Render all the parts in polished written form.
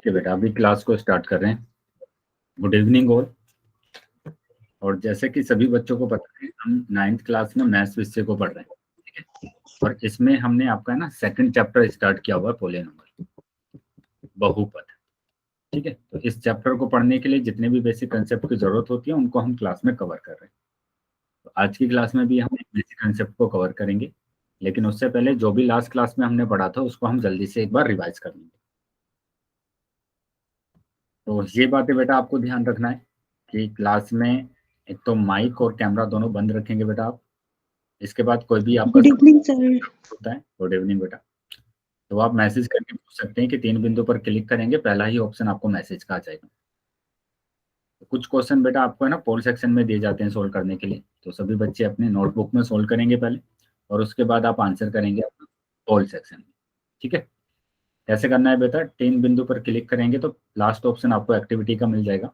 ठीक है बेटा, अभी क्लास को स्टार्ट कर रहे हैं। Good evening all. और जैसे कि सभी बच्चों को पता है, हम 9th क्लास में मैथ्स विषय को पढ़ रहे हैं, ठीक है। और इसमें हमने आपका ना सेकंड चैप्टर स्टार्ट किया हुआ है, पॉलीनॉमियल, बहुपद, ठीक है। तो इस चैप्टर को पढ़ने के लिए जितने भी बेसिक कंसेप्ट की जरूरत होती है उनको हम क्लास में कवर कर रहे हैं। तो आज की क्लास में भी हम बेसिक कंसेप्ट को कवर करेंगे, लेकिन उससे पहले जो भी लास्ट क्लास में हमने पढ़ा था उसको हम जल्दी से एक बार रिवाइज कर लेंगे। तो ये बातें बेटा आपको ध्यान रखना है कि क्लास में एक तो माइक और कैमरा दोनों बंद रखेंगे बेटा आप। इसके बाद कोई भी आपका गुड इवनिंग सर। होता है, गुड इवनिंग बेटा, तो आप मैसेज करके पूछ सकते हैं कि 3 बिंदु पर क्लिक करेंगे, पहला ही ऑप्शन आपको मैसेज का आ जाएगा। तो कुछ क्वेश्चन बेटा आपको है ना पोल सेक्शन में दिए जाते हैं सोल्व करने के लिए, तो सभी बच्चे अपने नोटबुक में सोल्व करेंगे पहले, और उसके बाद आप आंसर करेंगे अपना पोल सेक्शन में, ठीक है। कैसे करना है बेटा, 3 बिंदु पर क्लिक करेंगे तो लास्ट ऑप्शन आपको एक्टिविटी का मिल जाएगा,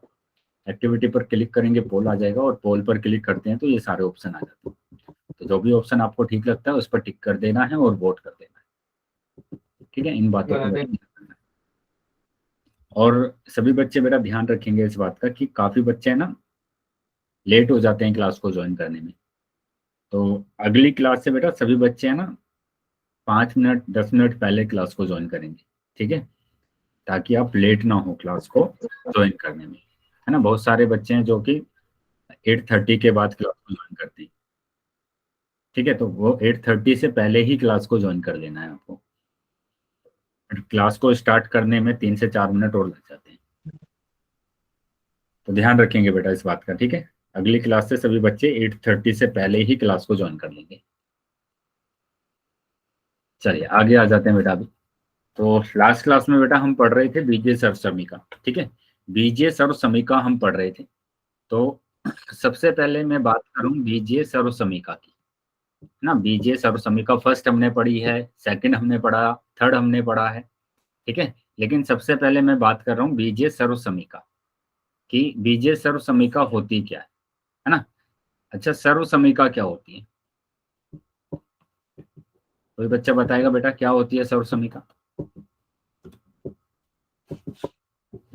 एक्टिविटी पर क्लिक करेंगे पोल आ जाएगा, और पोल पर क्लिक करते हैं तो ये सारे ऑप्शन आ जाते हैं। तो जो भी ऑप्शन आपको ठीक लगता है उस पर टिक कर देना है और वोट कर देना है, ठीक है। इन बातों को बेटा, और सभी बच्चे बेटा ध्यान रखेंगे इस बात का कि काफी बच्चे हैं ना लेट हो जाते हैं क्लास को ज्वाइन करने में। तो अगली क्लास से बेटा सभी बच्चे हैं ना 5 मिनट 10 मिनट पहले क्लास को ज्वाइन करेंगे, ठीक है, ताकि आप लेट ना हो क्लास को ज्वाइन करने में, है ना। बहुत सारे बच्चे हैं जो कि 8:30 के बाद क्लास को ज्वाइन करते हैं, ठीक है। तो वो 8:30 से पहले ही क्लास को ज्वाइन कर लेना है आपको। क्लास को स्टार्ट करने में 3 से 4 मिनट और लग जाते हैं, तो ध्यान रखेंगे बेटा इस बात का, ठीक है। अगली क्लास से सभी बच्चे 8:30 से पहले ही क्लास को ज्वाइन कर लेंगे। चलिए आगे आ जाते हैं बेटा। अभी तो लास्ट क्लास में बेटा हम पढ़ रहे थे बीजीय सर्वसमीका, ठीक है, बीजीय सर्वसमीका हम पढ़ रहे थे। तो सबसे पहले मैं बात करूं बीजीय सर्वसमीका की, है ना। बीजीय सर्वसमीका फर्स्ट हमने पढ़ी है, सेकंड हमने पढ़ा, थर्ड हमने पढ़ा है, ठीक है। लेकिन सबसे पहले मैं बात कर रहा हूँ बीजीय सर्वसमीका की। बीजीय सर्वसमीका होती क्या है ना। अच्छा, सर्वसमीका क्या होती है, कोई बच्चा बताएगा बेटा क्या होती है सर्वसमीका।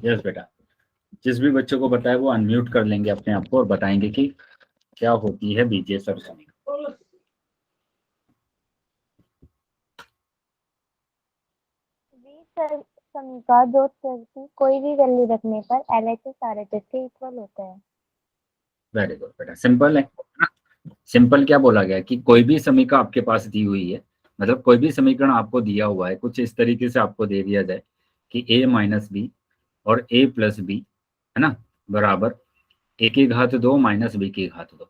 यस बेटा, जिस भी बच्चों को बताए वो अनम्यूट कर लेंगे अपने आप को और बताएंगे कि क्या होती है बीजीय सर्वसमीका। समीका दो चर की कोई भी वैल्यू रखने पर LHS RHS के इक्वल होता है। वेरी गुड बेटा, सिंपल है ना? सिंपल क्या बोला गया कि कोई भी समीकरण आपके पास दी हुई है, मतलब कोई भी समीकरण आपको दिया हुआ है, कुछ इस तरीके से आपको दे दिया जाए कि a माइनस बी और a प्लस बी, है ना, बराबर a की घात 2 माइनस बी की घात 2।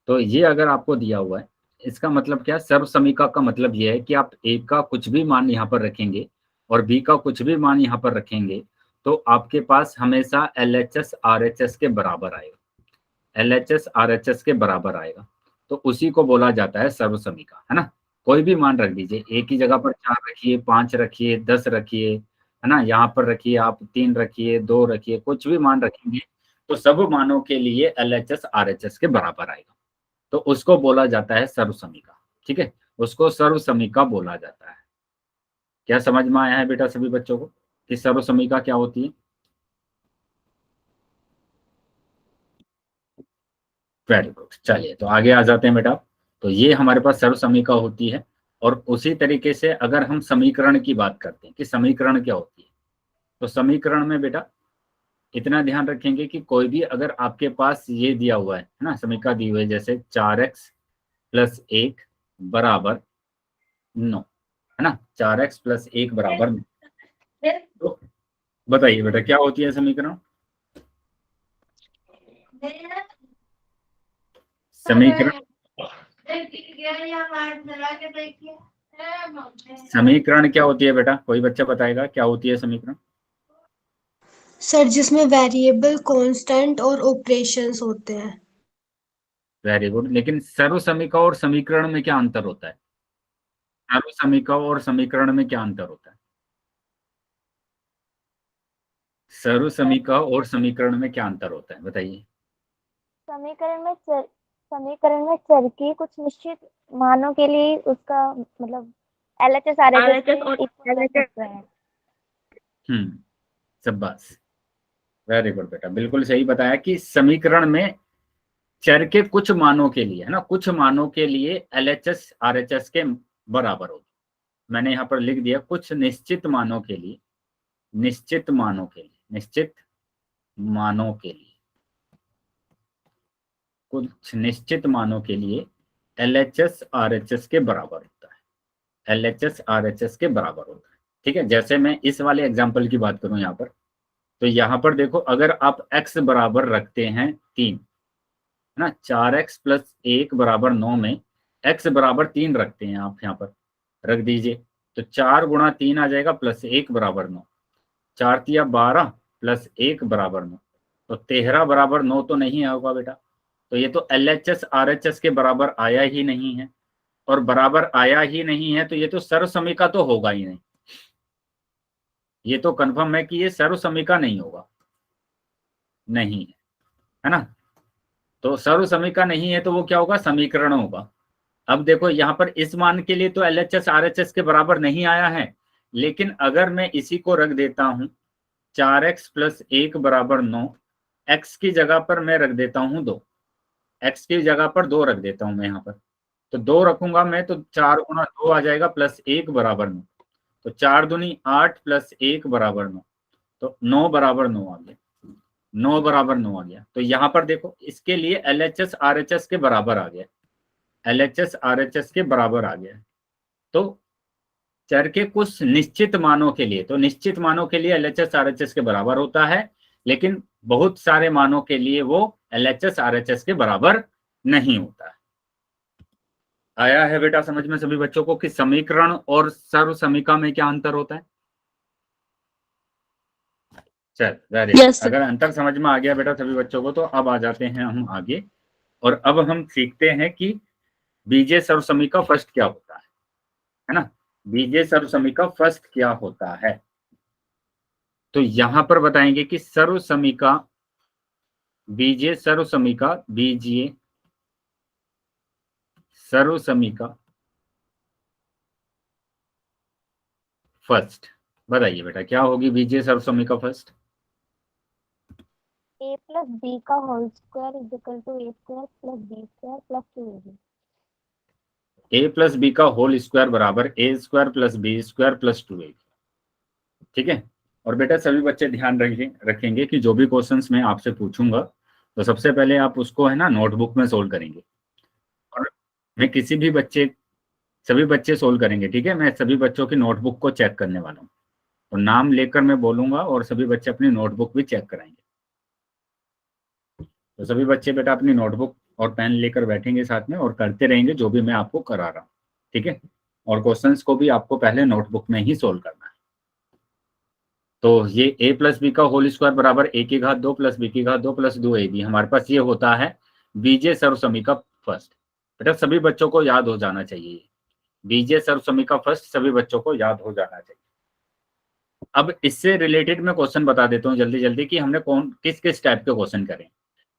तो ये अगर आपको दिया हुआ है, इसका मतलब क्या, सर्व समीकरण का मतलब ये है कि आप a का कुछ भी मान यहाँ पर रखेंगे और b का कुछ भी मान यहाँ पर रखेंगे तो आपके पास हमेशा LHS RHS के बराबर आएगा, LHS RHS के बराबर आएगा। तो उसी को बोला जाता है सर्व समीकरण, है ना। कोई भी मान रख दीजिए, एक ही जगह पर 4 रखिए, 5 रखिए, 10 रखिए, है ना, यहाँ पर रखिए आप 3 रखिए, 2 रखिए, कुछ भी मान रखेंगे तो सब मानों के लिए LHS RHS के बराबर आएगा। तो उसको बोला जाता है सर्व समीकरण, ठीक है, उसको सर्व समीकरण बोला जाता है। क्या समझ में आया है बेटा सभी बच्चों को कि सर्व समीकरण क्या होती है। वेरी गुड, चलिए तो आगे आ जाते हैं बेटा। तो ये हमारे पास सर्व समीकरण होती है, और उसी तरीके से अगर हम समीकरण की बात करते हैं कि समीकरण क्या होती है, तो समीकरण में बेटा इतना ध्यान रखेंगे कि कोई भी अगर आपके पास ये दिया हुआ है ना, समीकरण दी हुई है, जैसे 4x प्लस 1 बराबर 9, है ना, 4x प्लस 1 बराबर 9। तो बताइए बेटा क्या होती है समीकरण। समीकरण समीकरण क्या होती है बेटा, कोई बच्चा बताएगा क्या होती है समीकरण। सर जिसमें वेरिएबल कांस्टेंट और ऑपरेशंस होते हैं। वेरी गुड, लेकिन सर्व समीकरण और समीकरण में क्या अंतर होता है, सर्व समीकरण और समीकरण में क्या अंतर होता है, सर्व समीकरण और समीकरण में क्या अंतर होता है बताइए। समीकरण में चर की कुछ निश्चित मानों के लिए उसका मतलब LHS RHS के इक्वल हो सकता है। शाबाश, वेरी गुड बेटा, बिल्कुल सही बताया कि समीकरण में चर के कुछ मानों के लिए, है ना, कुछ मानों के लिए LHS RHS के बराबर होगी। मैंने यहाँ पर लिख दिया कुछ निश्चित मानों के लिए, निश्चित मानों के लिए, निश्चित मानों के लिए, कुछ निश्चित मानों के लिए LHS RHS के बराबर होता है, LHS RHS के बराबर होता है। ठीक है, जैसे मैं इस वाले एग्जाम्पल की बात करूं यहाँ पर, तो यहाँ पर देखो, अगर आप x बराबर रखते हैं 3, है ना, 4x + 1 = 9 में x बराबर 3 रखते हैं, आप यहाँ पर रख दीजिए, तो 4 × 3 आ जाएगा +1 = 9, 4 × 3 = 12 +1 = 9, तो 13 = 9 तो नहीं होगा बेटा, तो ये तो LHS RHS के बराबर आया ही नहीं है, और बराबर आया ही नहीं है तो ये तो सर्वसमीका तो होगा ही नहीं, ये तो कंफर्म है कि ये सर्वसमीका नहीं होगा, नहीं है ना। तो सर्वसमीका नहीं है तो वो क्या होगा, समीकरण होगा। अब देखो यहाँ पर इस मान के लिए तो LHS RHS के बराबर नहीं आया है, लेकिन अगर मैं इसी को रख देता हूं 4x + 1 = 9, x की जगह पर मैं रख देता हूं 2, x की जगह पर 2 रख देता हूं मैं यहाँ पर, तो 2 रखूंगा मैं तो 4 × 2 आ जाएगा +1 = 9, तो 4 दूनी 8 +1 = 9, तो 9 = 9 आ गया, 9 = 9 आ गया। तो यहाँ पर देखो इसके लिए LHS RHS के बराबर आ गया, LHS RHS के बराबर आ गया। तो चर के कुछ निश्चित मानों के लिए, तो निश्चित मानों के लिए LHS RHS के बराबर होता है, लेकिन बहुत सारे मानों के लिए वो LHS RHS के बराबर नहीं होता है। आया है बेटा समझ में सभी बच्चों को कि समीकरण और सर्वसमीका में क्या अंतर होता है? चल वेरी गुड, अगर अंतर समझ में आ गया बेटा सभी बच्चों को, तो अब आ जाते हैं हम आगे, और अब हम सीखते हैं कि बीजीय सर्वसमीका फर्स्ट क्या होता है ना, बीजीय सर्वसमीका फर्स्ट क्या होता है। तो यहां पर बताएंगे कि सर्वसमीका, बीजीय सर्वसमीका, बीजीय सर्वसमीका फर्स्ट, बताइए बेटा क्या होगी बीजीय सर्वसमीका फर्स्ट? a + b का whole square = a² + b² + 2ab। a + b का होल स्क्वायर बराबर a² + b² + 2ab। ठीक है, और बेटा सभी बच्चे ध्यान रखेंगे कि जो भी क्वेश्चंस मैं आपसे पूछूंगा तो सबसे पहले आप उसको, है ना, नोटबुक में सोल्व करेंगे, और मैं किसी भी बच्चे, सभी बच्चे सोल्व करेंगे। ठीक है, मैं सभी बच्चों की नोटबुक को चेक करने वाला हूँ, तो नाम लेकर मैं बोलूंगा और सभी बच्चे अपनी नोटबुक भी चेक कराएंगे। तो सभी बच्चे बेटा अपनी नोटबुक और पेन लेकर बैठेंगे साथ में और करते रहेंगे जो भी मैं आपको करा रहा हूँ। ठीक है, और क्वेश्चंस को भी आपको पहले नोटबुक में ही सोल्व करना है। तो ये a + b का होल स्क्वायर बराबर a² 2 + b² 2 + 2ab, हमारे पास ये होता है बीजीय सर्वसमीका फर्स्ट। बेटा सभी बच्चों को याद हो जाना चाहिए, बीजीय सर्वसमीका फर्स्ट सभी बच्चों को याद हो जाना चाहिए। अब इससे रिलेटेड मैं क्वेश्चन बता देता हूँ जल्दी जल्दी कि हमने किस किस टाइप के क्वेश्चन करे।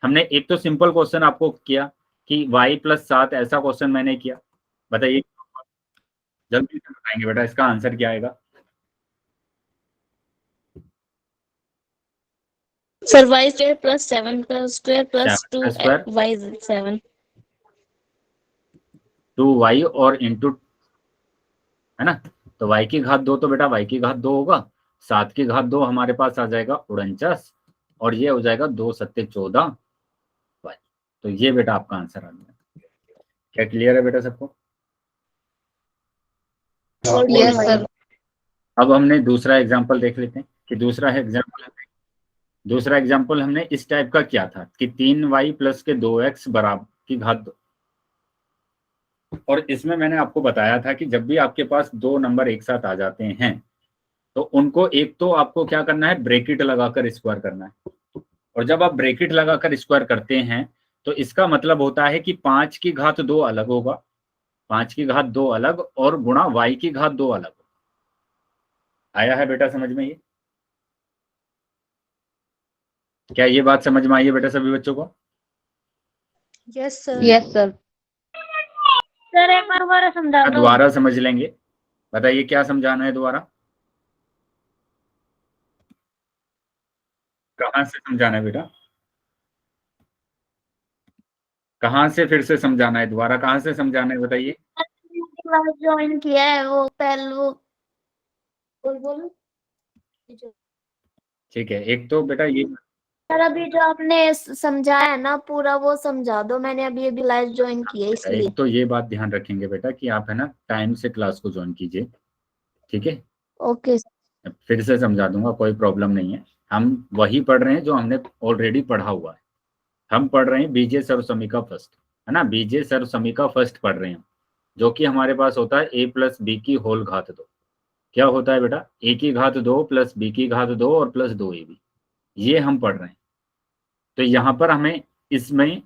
हमने एक तो सिंपल क्वेश्चन आपको किया कि y + 7, ऐसा क्वेश्चन मैंने किया, बताइए जल्दी से बताएंगे बेटा इसका आंसर क्या आएगा? सर y² + 7² + 7² 2y 7 2y और इंटू, है ना, तो y² तो बेटा y² होगा, 7² हमारे पास आ जाएगा 49, और ये हो जाएगा 2 × 7 = 14 y। तो ये बेटा आपका आंसर आ गया। क्या क्लियर है बेटा सबको? Yes sir. अब हमने दूसरा एग्जांपल देख लेते हैं कि दूसरा एग्जांपल हमने इस टाइप का किया था कि 3y + के 2x बराबर की घात 2, और इसमें मैंने आपको बताया था कि जब भी आपके पास दो नंबर एक साथ आ जाते हैं तो उनको एक तो आपको क्या करना है, ब्रैकेट लगाकर स्क्वायर करना है, और जब आप ब्रैकेट लगाकर स्क्वायर करते हैं तो इसका मतलब होता है कि 5² 2 अलग होगा, 5² 2 अलग, और गुणा y² 2 अलग। आया है बेटा समझ में ये? क्या ये बात समझ में आई है बेटा सभी बच्चों को? Yes sir. Yes sir. Sir एक बार दोबारा समझा दो। दोबारा समझ लेंगे, बताइए क्या समझाना है दोबारा? कहाँ से समझाना है बेटा, कहाँ से फिर से समझाना है, दोबारा कहाँ से समझाना है बताइए। क्लास ज्वाइन किया है वो पहले वो बोल ठीक है, एक तो बेटा ये सर अभी जो आपने समझाया है ना पूरा वो समझा दो, मैंने अभी अभी क्लास ज्वाइन की है इसलिए। एक तो ये बात ध्यान रखेंगे बेटा कि आप है ना टाइम से क्लास को ज्वाइन कीजिए, ठीक है। ओके फिर से समझा दूंगा, कोई प्रॉब्लम नहीं है। हम वही पढ़ रहे हैं जो हमने ऑलरेडी पढ़ा हुआ है। हम पढ़ रहे हैं बीजे सर्व समीका फर्स्ट, है ना, बीजे सर्व समीका फर्स्ट पढ़ रहे हैं, जो कि हमारे पास होता है a प्लस बी की होल घात 2। क्या होता है बेटा, a की घात 2 प्लस b की घात 2 और प्लस 2ab, ये हम पढ़ रहे हैं। तो यहाँ पर हमें इसमें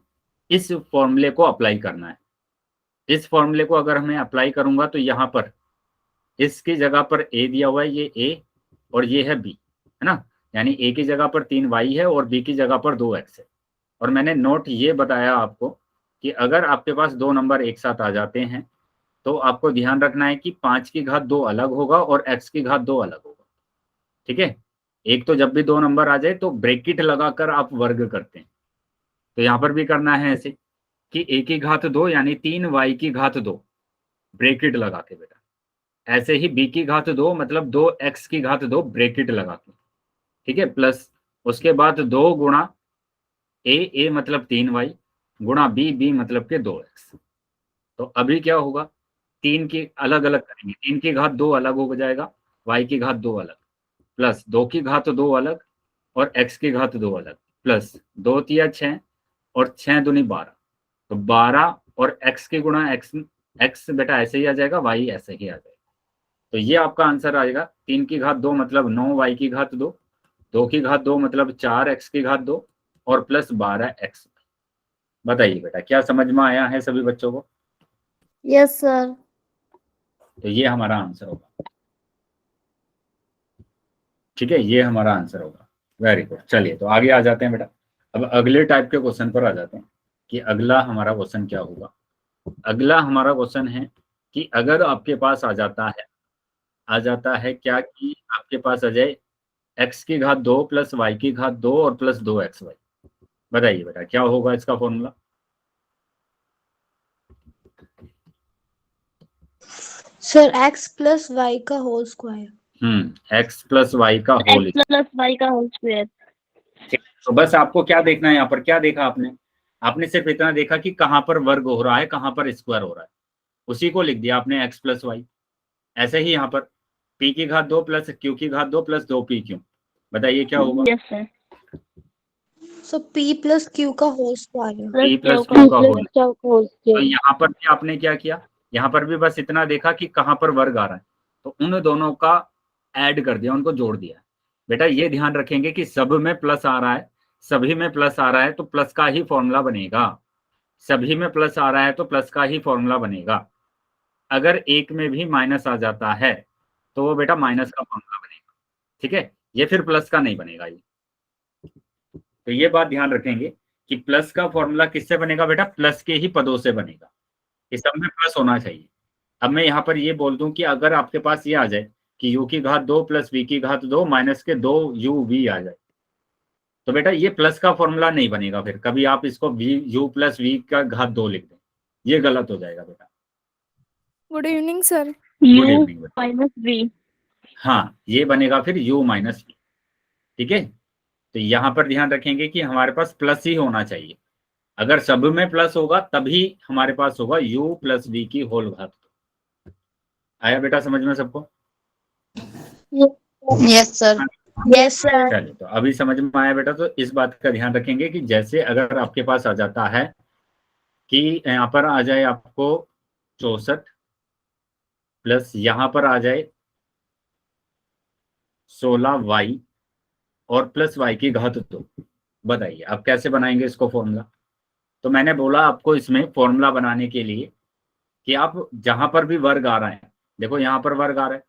इस फॉर्मूले को अप्लाई करना है। इस फॉर्मूले को अगर हमें अप्लाई करूंगा तो यहाँ पर इसकी जगह पर a दिया हुआ है, ये a और ये है b, है ना, यानी a की जगह पर 3y है और b की जगह पर 2x है। और मैंने नोट ये बताया आपको कि अगर आपके पास दो नंबर एक साथ आ जाते हैं तो आपको ध्यान रखना है कि 5 की घात 2 अलग होगा और x की घात 2 अलग होगा, ठीक है। एक तो जब भी दो नंबर आ जाए तो ब्रैकेट लगाकर आप वर्ग करते हैं, तो यहाँ पर भी करना है ऐसे कि a की घात 2 यानी 3y की घात 2 ब्रैकेट लगा के बेटा, ऐसे ही b की घात 2 मतलब 2x की घात 2 ब्रैकेट लगा के, ठीक है, प्लस उसके बाद 2 गुणा a मतलब 3y गुणा b मतलब के 2x। तो अभी क्या होगा, 3 की अलग अलग करेंगे, 3 की घात 2 अलग हो जाएगा, y की घात 2 अलग, प्लस 2 की घात 2 अलग और x की घात 2 अलग, प्लस 2 तिया 6 और 6 दूनी 12, तो 12 और x की गुणा x बेटा ऐसे ही आ जाएगा, y ऐसे ही आ जाएगा। तो ये आपका आंसर आएगा 3 की घात 2 मतलब 9y की घात 2, 2 की घात 2 मतलब 4x की घात 2 और प्लस 12x। बताइए बेटा क्या समझ में आया है सभी बच्चों को? Yes sir. तो ये हमारा आंसर होगा, ठीक है, ये हमारा आंसर होगा। वेरी गुड, चलिए तो आगे आ जाते हैं बेटा। अब अगले टाइप के क्वेश्चन पर आ जाते हैं कि अगला हमारा क्वेश्चन क्या होगा। अगला हमारा क्वेश्चन है कि अगर आपके पास आ जाता है क्या कि आपके पास आ जाए x की घात 2 प्लस y की घात 2 और प्लस 2xy। बताइए बेटा क्या होगा इसका formula? Sir x plus y का whole square. x plus y का होल। एक्स प्लस वाई का होल स्क्वायर। तो बस आपको क्या देखना है, यहाँ पर क्या देखा आपने? आपने सिर्फ इतना देखा कि कहाँ पर वर्ग हो रहा है, कहाँ पर स्क्वायर हो रहा है, उसी को लिख दिया आपने x प्लस वाई। ऐसे ही यहाँ पर p की घात 2 प्लस q की घात 2 प्लस 2pq। बताइए क्या होगा? Yes sir. So p plus q का whole square. p plus q का होल। तो यहाँ पर भी आपने क्या किया, यहाँ पर भी बस इतना देखा कि कहाँ पर वर्ग आ रहा है, तो उन दोनों का ऐड कर दिया, उनको जोड़ दिया। बेटा ये ध्यान रखेंगे कि सब में प्लस आ रहा है, सभी में प्लस आ रहा है तो प्लस का ही फॉर्मूला बनेगा। सभी में प्लस आ रहा है तो प्लस का ही फॉर्मूला बनेगा। अगर एक में भी माइनस आ जाता है तो वो बेटा माइनस का फॉर्मूला बनेगा, ठीक है, ये फिर प्लस का नहीं बनेगा ये। तो ये बात ध्यान रखेंगे कि प्लस का फॉर्मूला किससे बनेगा बेटा, प्लस के ही पदों से बनेगा। इस सब में प्लस होना चाहिए। अब मैं यहाँ पर ये बोल दूं कि अगर आपके पास ये आ जाए कि u की घात 2 प्लस v की घात 2 माइनस के 2uv आ जाए, तो बेटा ये प्लस का फॉर्मूला नहीं बनेगा। फिर कभी आप इसको u प्लस वी का घात 2 लिख दें, ये गलत हो जाएगा बेटा। Good evening sir. Good evening बेटा। Minus v. हाँ ये बनेगा फिर u माइनस वी, ठीक है। तो यहाँ पर ध्यान रखेंगे कि हमारे पास प्लस ही होना चाहिए। अगर सब में प्लस होगा तभी हमारे पास होगा u प्लस वी की होल घात। आया बेटा समझ में सबको? Yes sir. Yes sir. चलिए तो अभी समझ में आया बेटा। तो इस बात का ध्यान रखेंगे कि जैसे अगर आपके पास आ जाता है कि यहाँ पर आ जाए आपको 64 प्लस यहाँ पर आ जाए 16y और प्लस y की घात 2। बताइए आप कैसे बनाएंगे इसको फॉर्मूला? तो मैंने बोला आपको इसमें फॉर्मूला बनाने के लिए कि आप जहां पर भी वर्ग आ रहा है, देखो यहाँ पर वर्ग आ रहा है,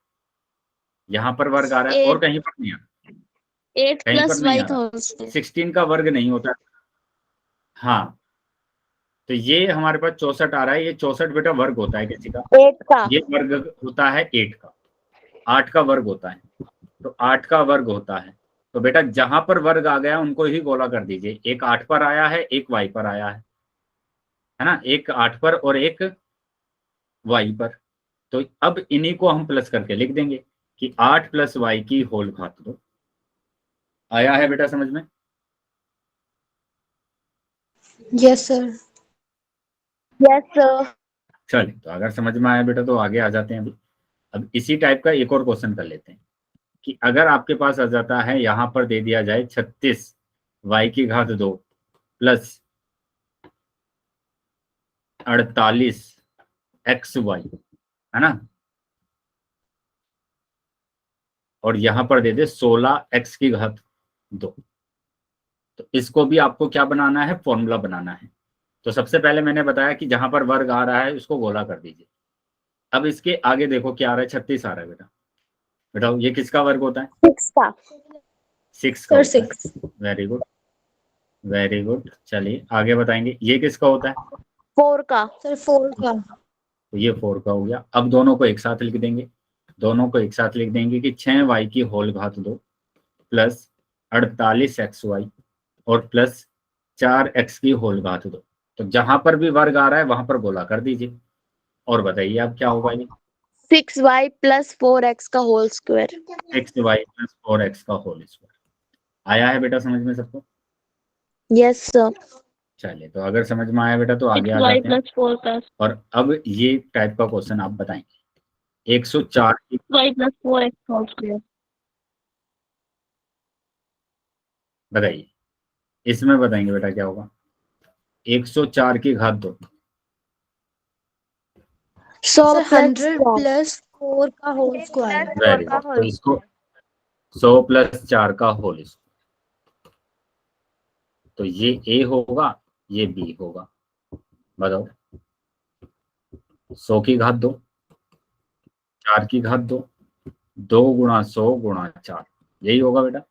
यहाँ पर वर्ग आ रहा है और कहीं पर नहीं आ रहा, 8 कहीं पर प्लस नहीं वाई आ का रहा, होल स्क्वायर। 16 का वर्ग नहीं होता। हाँ तो ये हमारे पास 64 आ रहा है, ये 64 बेटा वर्ग होता है किसी का? 8 का। ये वर्ग होता है 8 का। 8 का वर्ग होता है, तो 8 का वर्ग होता है तो बेटा जहां पर वर्ग आ गया उनको ही गोला कर दीजिए। एक 8 पर आया है, एक y पर आया है ना, एक 8 पर और एक y पर। तो अब इन्हीं को हम प्लस करके लिख देंगे कि 8 + y की होल घात 2। आया है बेटा समझ में? Yes sir. Yes sir. चलिए, तो अगर समझ में आया बेटा तो आगे आ जाते हैं अभी। अब इसी टाइप का एक और क्वेश्चन कर लेते हैं कि अगर आपके पास आ जाता है, यहां पर दे दिया जाए 36 y की घात 2 प्लस 48 xy, है ना, और यहां पर दे दे 16 x की घात 2। तो इसको भी आपको क्या बनाना है, फॉर्मूला बनाना है। तो सबसे पहले मैंने बताया कि जहां पर वर्ग आ रहा है उसको गोला कर दीजिए। अब इसके आगे देखो क्या आ रहा है, 36 आ रहा है बेटा। बताओ ये किसका वर्ग होता है? 6 का। 6 का सर होता 6। है। Very good, very good. चलिए आगे बताएंगे, ये किसका होता है? 4 का। सर 4 का। तो ये 4 का हो गया। अब दोनों को एक साथ लिख देंगे, दोनों को एक साथ लिख देंगे कि 6y की होल घात 2 प्लस 48 xy और प्लस 4x की होल घात 2। तो जहां पर भी वर्ग आ रहा है वहां पर गोला कर दीजिए। और बताइए अब क्या होगा ये? 6y + 4x का होल स्क्वायर। 6y + 4x का होल स्क्वायर। आया है बेटा समझ में सबको? Yes sir. चलिए, तो अगर समझ में आया बेटा तो आगे आ 6y जाते हैं। + 4 का और अब ये टाइप का क्वेश्चन आप बताएंगे। 104 की, y + 4x होल स्क्वायर। बताइए इसमें बताएंगे बेटा क्या होगा। 104 की घात 2। 100 सर + 100 + 4 का होल स्क्वायर। Very good. तो इसको 100 + 4 का होल स्क्वायर। तो ये ए होगा, ये बी होगा। बताओ 100 की घात 2, 4 की घात 2, 2 × 100 × 4, यही होगा बेटा।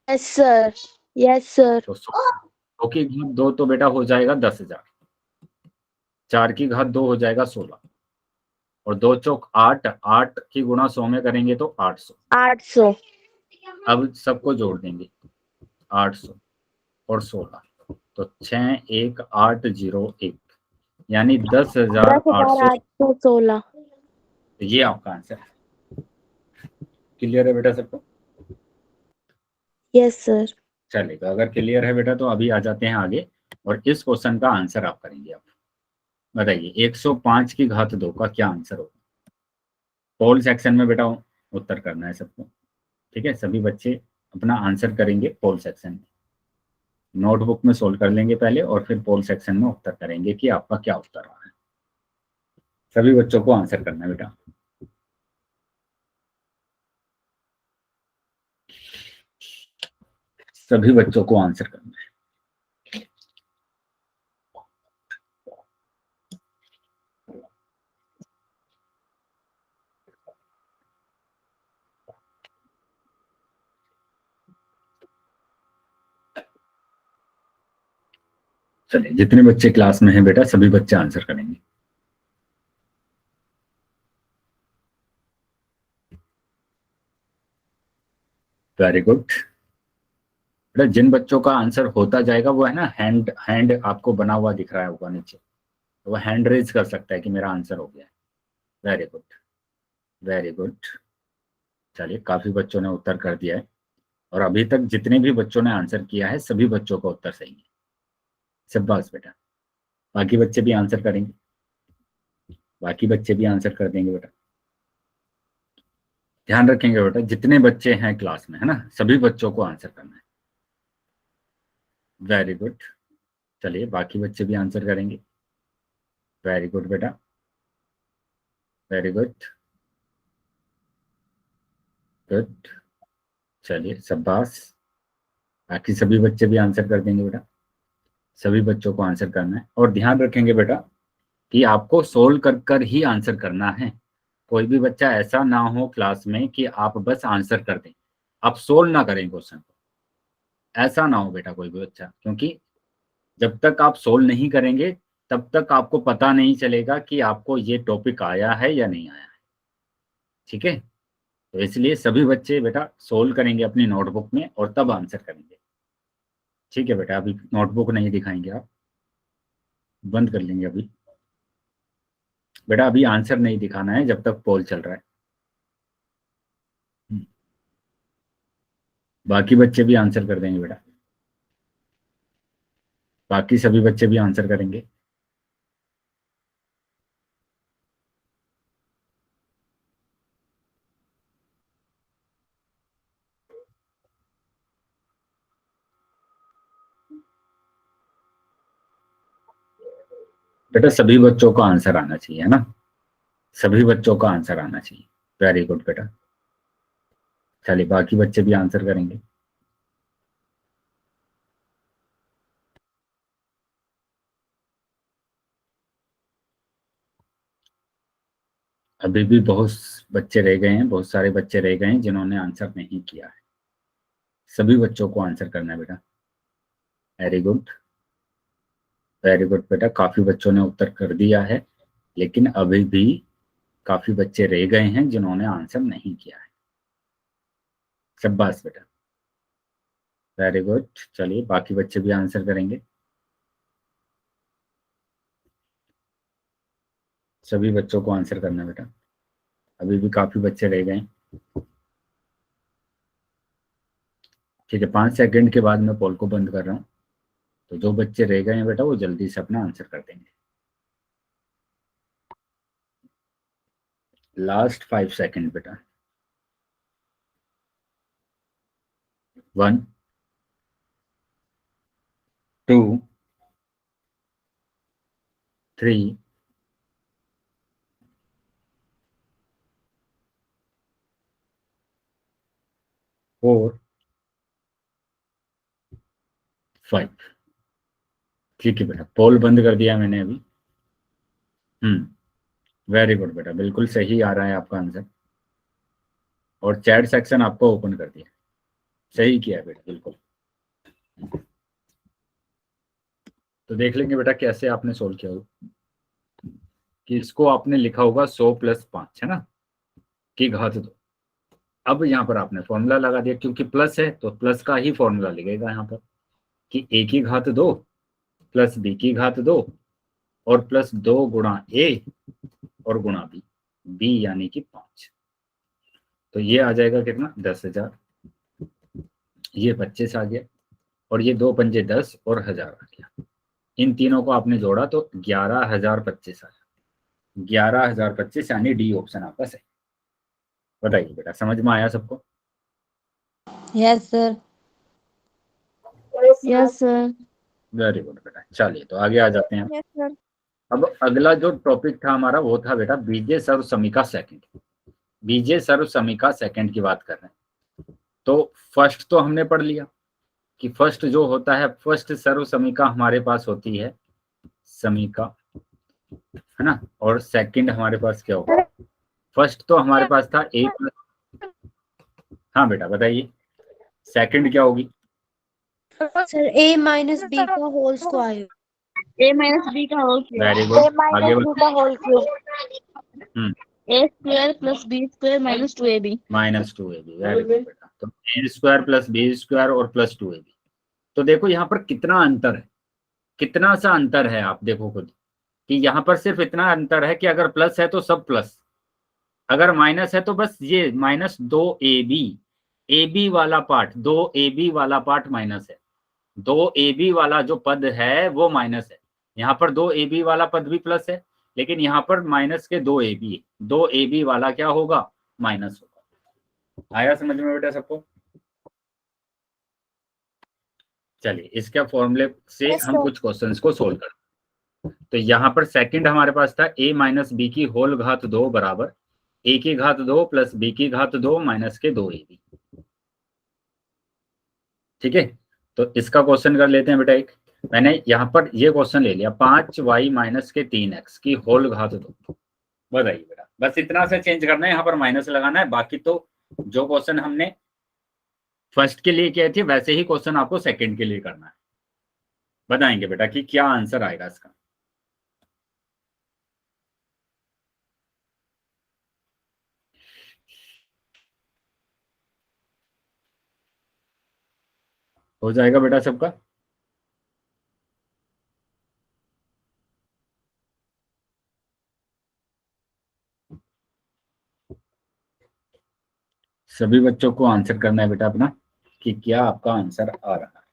Yes sir. Yes sir. तो 100 की घात 2 तो बेटा हो जाएगा 10,000, 4 की घात 2 हो जाएगा 16, और 2 चौक 8, 8 की गुणा 100 में करेंगे तो 800। 800। अब सबको जोड़ देंगे, 800 और 16, तो 61801, यानी 10,800। 10,816। तो ये आपका आंसर है। क्लियर है बेटा सबको? Yes sir. चलिए, तो अगर क्लियर है बेटा तो अभी आ जाते हैं आगे, और इस क्वेश्चन का आंसर आप करेंगे। आप बताइए 105 की घात 2 का क्या आंसर होगा? पोल सेक्शन में बेटा उत्तर करना है सबको। ठीक है, सभी बच्चे अपना आंसर करेंगे पोल सेक्शन में। नोटबुक में सोल्व कर लेंगे पहले और फिर पोल सेक्शन में उत्तर करेंगे कि आपका क्या उत्तर रहा है। सभी बच्चों को आंसर करना है बेटा। सभी बच्चों को आंसर करना है। चलिए, जितने बच्चे क्लास में हैं बेटा सभी बच्चे आंसर करेंगे। वेरी गुड बेटा। जिन बच्चों का आंसर होता जाएगा वो है ना, हैंड हैंड आपको बना हुआ दिख रहा है ऊपर नीचे, तो वो हैंड रेज कर सकता है कि मेरा आंसर हो गया है। Very good, very good. चलिए, काफी बच्चों ने उत्तर कर दिया है, और अभी तक जितने भी बच्चों ने आंसर किया है सभी बच्चों का उत्तर सही है। शाबाश बेटा। बाकी बच्चे भी आंसर करेंगे, बाकी बच्चे भी आंसर कर देंगे बेटा। ध्यान रखेंगे बेटा, जितने बच्चे हैं क्लास में है ना सभी बच्चों को आंसर करना है। Very good. चलिए, बाकी बच्चे भी आंसर करेंगे। वेरी गुड बेटा, वेरी गुड, गुड। चलिए शाबाश। बाकी सभी बच्चे भी आंसर कर देंगे बेटा। सभी बच्चों को आंसर करना है, और ध्यान रखेंगे बेटा कि आपको सोल्व कर कर ही आंसर करना है। कोई भी बच्चा ऐसा ना हो क्लास में कि आप बस आंसर कर दें, आप सोल्व ना करें क्वेश्चन को। ऐसा ना हो बेटा कोई भी बच्चा, क्योंकि जब तक आप सोल्व नहीं करेंगे तब तक आपको पता नहीं चलेगा कि आपको ये टॉपिक आया है या नहीं आया है। ठीक है, तो इसलिए सभी बच्चे बेटा सोल्व करेंगे अपनी नोटबुक में और तब आंसर करेंगे। ठीक है बेटा, अभी नोटबुक नहीं दिखाएंगे, आप बंद कर लेंगे अभी बेटा, अभी आंसर नहीं दिखाना है जब तक पोल चल रहा है। बाकी बच्चे भी आंसर कर देंगे बेटा, बाकी सभी बच्चे भी आंसर करेंगे। बेटा सभी बच्चों को आंसर आना चाहिए, है ना, सभी बच्चों का आंसर आना चाहिए। वेरी गुड बेटा, चलिए बाकी बच्चे भी आंसर करेंगे। अभी भी बहुत बच्चे रह गए हैं, बहुत सारे बच्चे रह गए हैं जिन्होंने आंसर नहीं किया है। सभी बच्चों को आंसर करना है बेटा। वेरी गुड, वेरी गुड बेटा, काफी बच्चों ने उत्तर कर दिया है, लेकिन अभी भी काफी बच्चे रह गए हैं जिन्होंने आंसर नहीं किया है। शाबाश बेटा, वेरी गुड। चलिए बाकी बच्चे भी आंसर करेंगे, सभी बच्चों को आंसर करना है बेटा, अभी भी काफी बच्चे रह गए। ठीक है, 5 सेकंड के बाद मैं पोल को बंद कर रहा हूँ, तो जो बच्चे रह गए हैं बेटा वो जल्दी से अपना आंसर कर देंगे। लास्ट 5 सेकंड बेटा। 1 2 3 4 5। ठीक है बेटा, पोल बंद कर दिया मैंने अभी। वेरी गुड बेटा, बिल्कुल सही आ रहा है आपका आंसर, और चैट सेक्शन आपको ओपन कर दिया, सही किया बेटा, बिल्कुल। तो देख लेंगे बेटा कैसे आपने सोल्व किया होगा, कि इसको आपने लिखा होगा 100 + 5, है ना, की घात 2। अब यहाँ पर आपने फॉर्मूला लगा दिया, क्योंकि प्लस है तो प्लस का ही फॉर्मूला लगेगा यहाँ पर, कि a की घात 2 + b की घात 2 और +2 गुणा a और गुणा b यानी कि 5। तो ये आ जाएगा कितना, 10,000, ये 25 आ गया, और ये 2 पंजे 10 और 1000 आ गया। इन तीनों को आपने जोड़ा तो 11,025 आया। 11,025 यानी डी ऑप्शन आपका सही। बताइए बेटा, समझ में आया सबको? Yes sir. Yes sir. Very good बेटा, चलिए तो आगे आ जाते हैं। Yes sir. अब अगला जो टॉपिक था हमारा वो था बेटा बीजीय सर्व समीका सेकंड। बीजीय सर्व समीका सेकंड की बात कर रहे हैं। तो फर्स्ट तो हमने पढ़ लिया कि फर्स्ट जो होता है, फर्स्ट सर्व समीका हमारे पास होती है समीका, है ना, और सेकंड हमारे पास क्या होगा? फर्स्ट तो हमारे पास था a प्लस, हाँ बेटा बताइए, सेकंड क्या होगी? सर a माइनस b का whole square. a minus b का whole square. Very a good, आगे माइनस b का whole cube. a square plus b square minus 2ab। -2ab। Very good बेटा, तो a square plus b square और plus 2ab। तो देखो यहाँ पर कितना अंतर है, कितना सा अंतर है, आप देखो खुद कि यहाँ पर सिर्फ इतना अंतर है कि अगर प्लस है तो सब प्लस, अगर माइनस है तो बस ये -2ab, ab वाला पार्ट, 2ab वाला पार्ट माइनस है, 2ab वाला जो पद है वो माइनस है। यहाँ पर 2ab वाला पद भी प्लस है, लेकिन यहाँ पर माइनस के 2ab, 2ab वाला क्या होगा? माइनस होगा। आया समझ में बेटा सबको? चलिए इसके फॉर्मूले से Yes, हम sir. कुछ क्वेश्चंस को सोल्व करें। तो यहाँ पर सेकंड हमारे पास था a माइनस बी की होल घात 2 बराबर a की घात 2 प्लस b की घात 2 माइनस के 2ab। ठीक है, तो इसका क्वेश्चन कर लेते हैं बेटा। एक मैंने यहाँ पर ये क्वेश्चन ले लिया, 5y माइनस के 3x की होल घात 2। बताइए बेटा, बस इतना सा चेंज करना है, यहाँ पर माइनस लगाना है, बाकी तो जो क्वेश्चन हमने फर्स्ट के लिए किए थे वैसे ही क्वेश्चन आपको सेकंड के लिए करना है। बताएंगे बेटा कि क्या आंसर आएगा इसका। हो जाएगा बेटा सबका? सभी बच्चों को आंसर करना है बेटा अपना कि क्या आपका आंसर आ रहा है।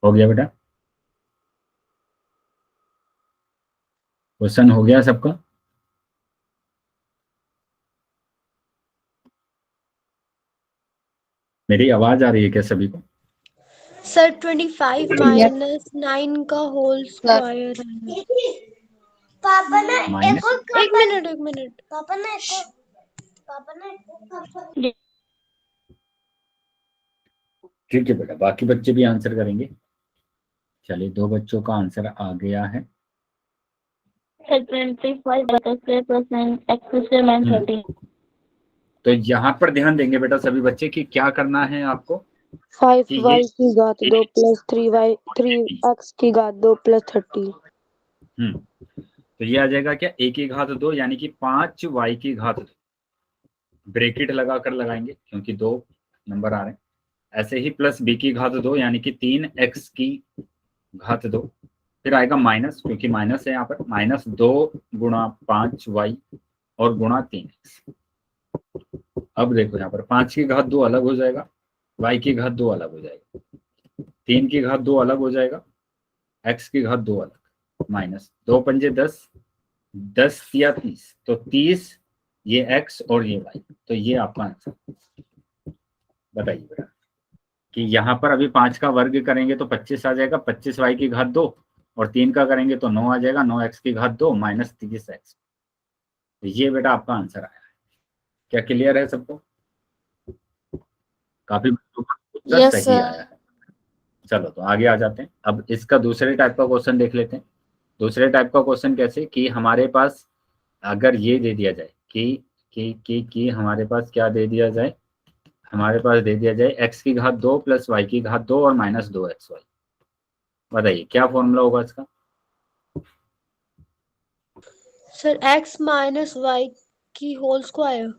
हो गया बेटा? क्वेश्चन हो गया सबका? मेरी आवाज आ रही है क्या सभी को? सर 25 माइनस 9 का होल स्क्वायर है। पापा ने माइनस एक मिनट पापा ने ठीक है बेटा, बाकी बच्चे भी आंसर करेंगे। चलिए, 2 बच्चों का आंसर आ गया है। 25 तो यहाँ पर ध्यान देंगे बेटा सभी बच्चे कि क्या करना है आपको। 5y की घात 2 प्लस 3x की घात 2 प्लस 30। तो ये आ जाएगा क्या, a की घात 2 यानी कि 5y की घात 2। ब्रैकेट लगाकर लगाएंगे क्योंकि 2 नंबर आ रहे हैं। ऐसे ही प्लस b की घात 2 यानी कि 3x की घात 2। फिर आएगा माइनस, क्योंकि माइनस है यहाँ पर, माइनस 2 गुणा 5y और गुणा 3x। अब देखो यहाँ पर 5 की घात 2 अलग हो जाएगा, y की घात 2 अलग हो जाएगा, 3 की घात 2 अलग हो जाएगा, x की घात 2 अलग, माइनस 2 पंजे 10, 10 या 30, तो 30 ये x और ये y। तो ये आपका आंसर। बताइए बेटा कि यहाँ पर अभी 5 का वर्ग करेंगे तो 25 आ जाएगा, 25y की घात 2, और 3 का करेंगे तो 9 आ जाएगा, 9x की घात 2 माइनस 30x। तो ये बेटा आपका आंसर आया है। क्या क्लियर है सबको? काफी बच्चों का उत्तर Yes, सही sir. आया है। चलो तो आगे आ जाते हैं। अब इसका दूसरे टाइप का क्वेश्चन देख लेते हैं। दूसरे टाइप का क्वेश्चन कैसे कि हमारे पास अगर ये दे दिया जाए कि हमारे पास क्या दे दिया जाए, हमारे पास दे दिया जाए x की घात 2 प्लस y की घात 2 और माइनस 2xy। बताइए क्या फॉर्मूला होगा इसका? सर x माइनस y की whole square.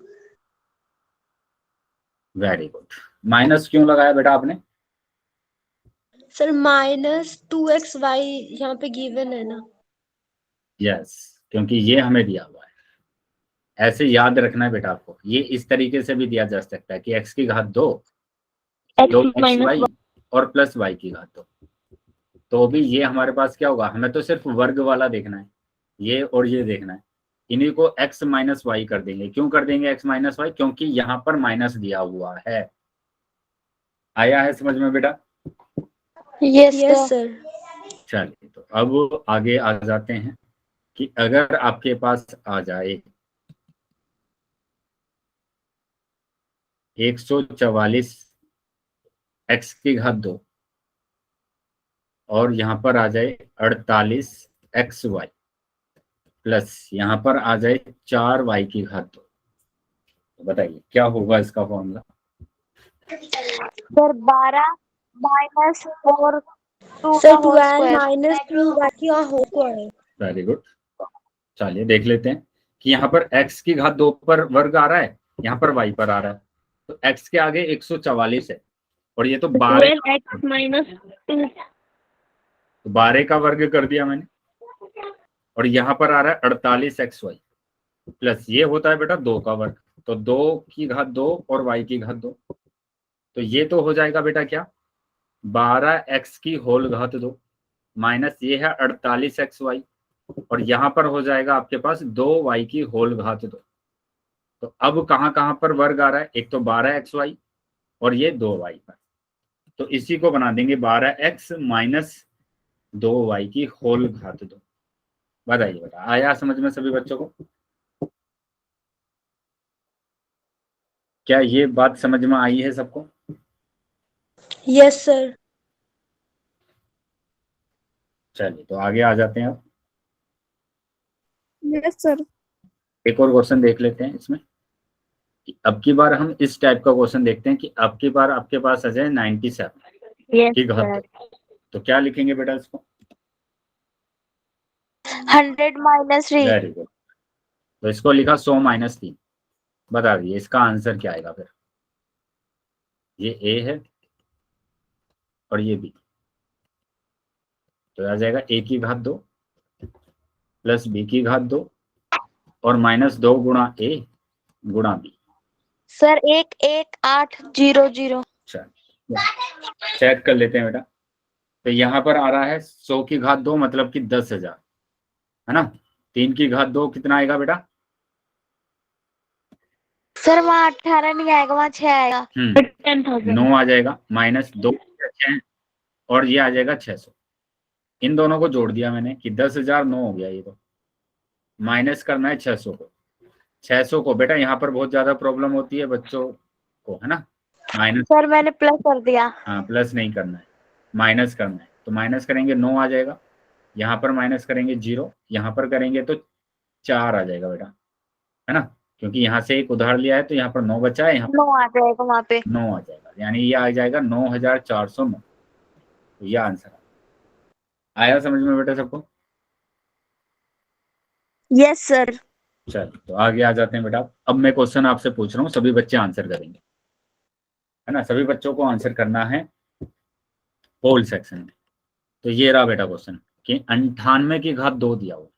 Very good. Minus क्यों लगाया बेटा आपने? सर माइनस 2xy यहाँ पे गिवन है ना। यस, क्योंकि ये हमें दिया हुआ है। ऐसे याद रखना है बेटा आपको, ये इस तरीके से भी दिया जा सकता है कि x की घात 2 2xy और प्लस y की घात 2। तो भी ये हमारे पास क्या होगा, हमें तो सिर्फ वर्ग वाला देखना है, ये और ये देखना है। इन्हीं को x माइनस वाई कर देंगे। क्यों कर देंगे x माइनस वाई? क्योंकि यहाँ पर माइनस दिया हुआ है। आया है समझ में बेटा? Yes sir. चलिए तो अब आगे आ जाते हैं कि अगर आपके पास आ जाए 144 x की घात 2 और यहाँ पर आ जाए 48 xy प्लस यहाँ पर आ जाए 4y की घात 2। तो बताइए क्या होगा इसका फॉर्मूला? सर 12 माइनस 4 2 सर का होल 12 स्क्वायर। माइनस 2y की होल स्क्वायर। Very good. चलिए देख लेते हैं कि यहाँ पर x की घात 2 पर वर्ग आ रहा है, यहाँ पर y पर आ रहा है। तो x के आगे 144 है और ये तो 12 x minus 2. तो 12 का वर्ग कर दिया मैंने, और यहाँ पर आ रहा है 48 xy प्लस ये होता है बेटा 2 का वर्ग, तो 2 की घात 2 और y की घात 2। तो ये तो हो जाएगा बेटा क्या, 12x की होल घात 2 माइनस ये है 48 xy, और यहाँ पर हो जाएगा आपके पास 2y की होल घात 2। तो अब कहाँ कहाँ पर वर्ग आ रहा है, एक तो 12xy और ये 2y पर, तो इसी को बना देंगे 12x माइनस 2y की होल घात 2। बताइए बेटा आया समझ में सभी बच्चों को? क्या ये बात समझ में आई है सबको? Yes sir. चलिए तो आगे आ जाते हैं। अब यस सर। एक और क्वेश्चन देख लेते हैं इसमें। अब की बार हम इस टाइप का क्वेश्चन देखते हैं कि अब की बार आपके पास आ जाए 97 Yes, की घात sir. 2। तो क्या लिखेंगे बेटा इसको? 100 माइनस 3। Very good. तो इसको लिखा 100 माइनस 3। बता दिए इसका आंसर क्या आएगा फिर? ये ए है और ये बी, तो आ जाएगा a की घात 2 प्लस b की घात 2 और -2 गुणा a गुणा b। सर 11800। अच्छा, चेक कर लेते हैं बेटा। तो यहाँ पर आ रहा है 100 की घात 2 मतलब कि 10,000, है ना। 3 की घात 2 कितना आएगा बेटा? सर वहाँ 18 नहीं आएगा, वहाँ 6 आएगा। 10,000। 9 आ जाएगा, -2 और ये आ जाएगा 600। इन दोनों को जोड़ दिया मैंने कि 10,000 9 हो गया। ये तो माइनस करना है 600 को। 600 को बेटा यहाँ पर बहुत ज्यादा प्रॉब्लम होती है बच्चों को, है ना। माइनस, सर मैंने प्लस कर दिया। हाँ प्लस नहीं करना है, माइनस करना है। तो माइनस करेंगे 9 आ जाएगा, यहाँ पर माइनस करेंगे 0, यहाँ पर करेंगे तो 4 आ जाएगा बेटा, है ना। क्योंकि यहाँ से एक उधार लिया है तो यहाँ पर 9 बचा है, यहाँ 9 आ जाएगा वहाँ पे। 9 आ जाएगा, यानी ये आ जाएगा 9,409। तो ये आंसर आया समझ में बेटा सबको? Yes sir. चल तो आगे आ जाते हैं बेटा। अब मैं क्वेश्चन आपसे पूछ रहा हूँ, सभी बच्चे आंसर करेंगे, है ना। सभी बच्चों को आंसर करना है पोल सेक्शन में। तो ये रहा बेटा क्वेश्चन कि 98 की घात 2 दिया हुआ,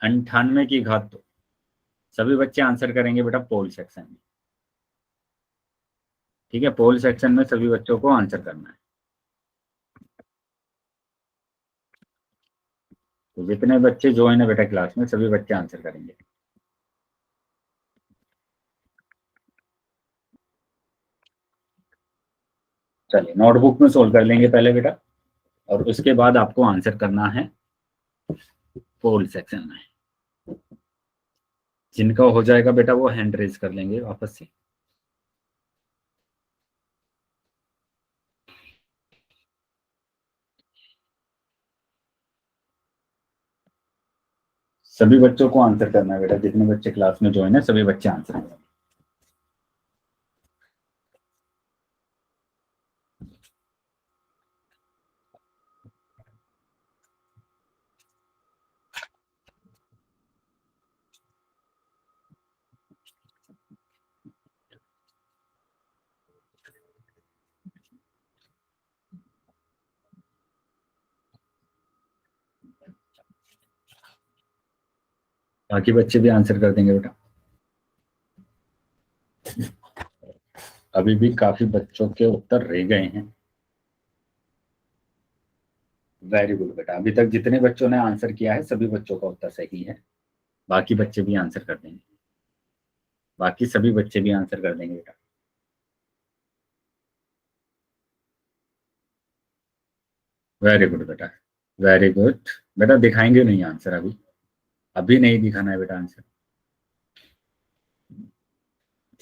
98 की घात 2। सभी बच्चे आंसर करेंगे बेटा पोल सेक्शन में, ठीक है। पोल सेक्शन में सभी बच्चों को आंसर करना है। तो जितने बच्चे ज्वाइन है बेटा क्लास में, सभी बच्चे आंसर करेंगे। चलिए नोटबुक में सोल्व कर लेंगे पहले बेटा, और उसके बाद आपको आंसर करना है पोल सेक्शन में। जिनका हो जाएगा बेटा वो हैंड रेज कर लेंगे वापस से। सभी बच्चों को आंसर करना है बेटा, जितने बच्चे क्लास में ज्वाइन है सभी बच्चे आंसर करेंगे। बाकी बच्चे भी आंसर कर देंगे बेटा। अभी भी काफी बच्चों के उत्तर रह गए हैं। वेरी गुड बेटा, अभी तक जितने बच्चों ने आंसर किया है सभी बच्चों का उत्तर सही है। बाकी बच्चे भी आंसर कर देंगे, बाकी सभी बच्चे भी आंसर कर देंगे बेटा। वेरी गुड बेटा, वेरी गुड बेटा। दिखाएंगे नहीं आंसर अभी, अभी नहीं दिखाना है बेटा आंसर,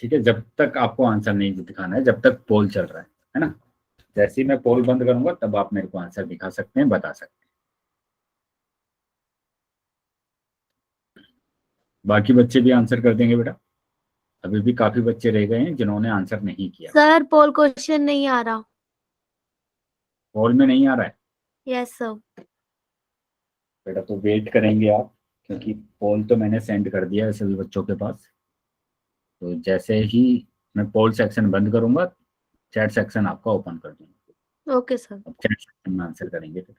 ठीक है। जब तक आपको आंसर नहीं दिखाना है, जब तक पोल चल रहा है ना। जैसे ही मैं पोल बंद करूंगा तब आप मेरे को आंसर दिखा सकते हैं, बता सकते हैं। बाकी बच्चे भी आंसर कर देंगे बेटा। अभी भी काफी बच्चे रह गए हैं जिन्होंने आंसर नहीं किया। सर पोल क्वेश्चन नहीं आ रहा। पोल में नहीं आ रहा है यस सर। बेटा, तो वेट करेंगे आप, क्योंकि पोल तो मैंने सेंड कर दिया है सभी बच्चों के पास। तो जैसे ही मैं पोल सेक्शन बंद करूंगा, चैट सेक्शन आपका ओपन कर दूंगा। Okay sir. अब चैट सेक्शन में आंसर करेंगे फिर।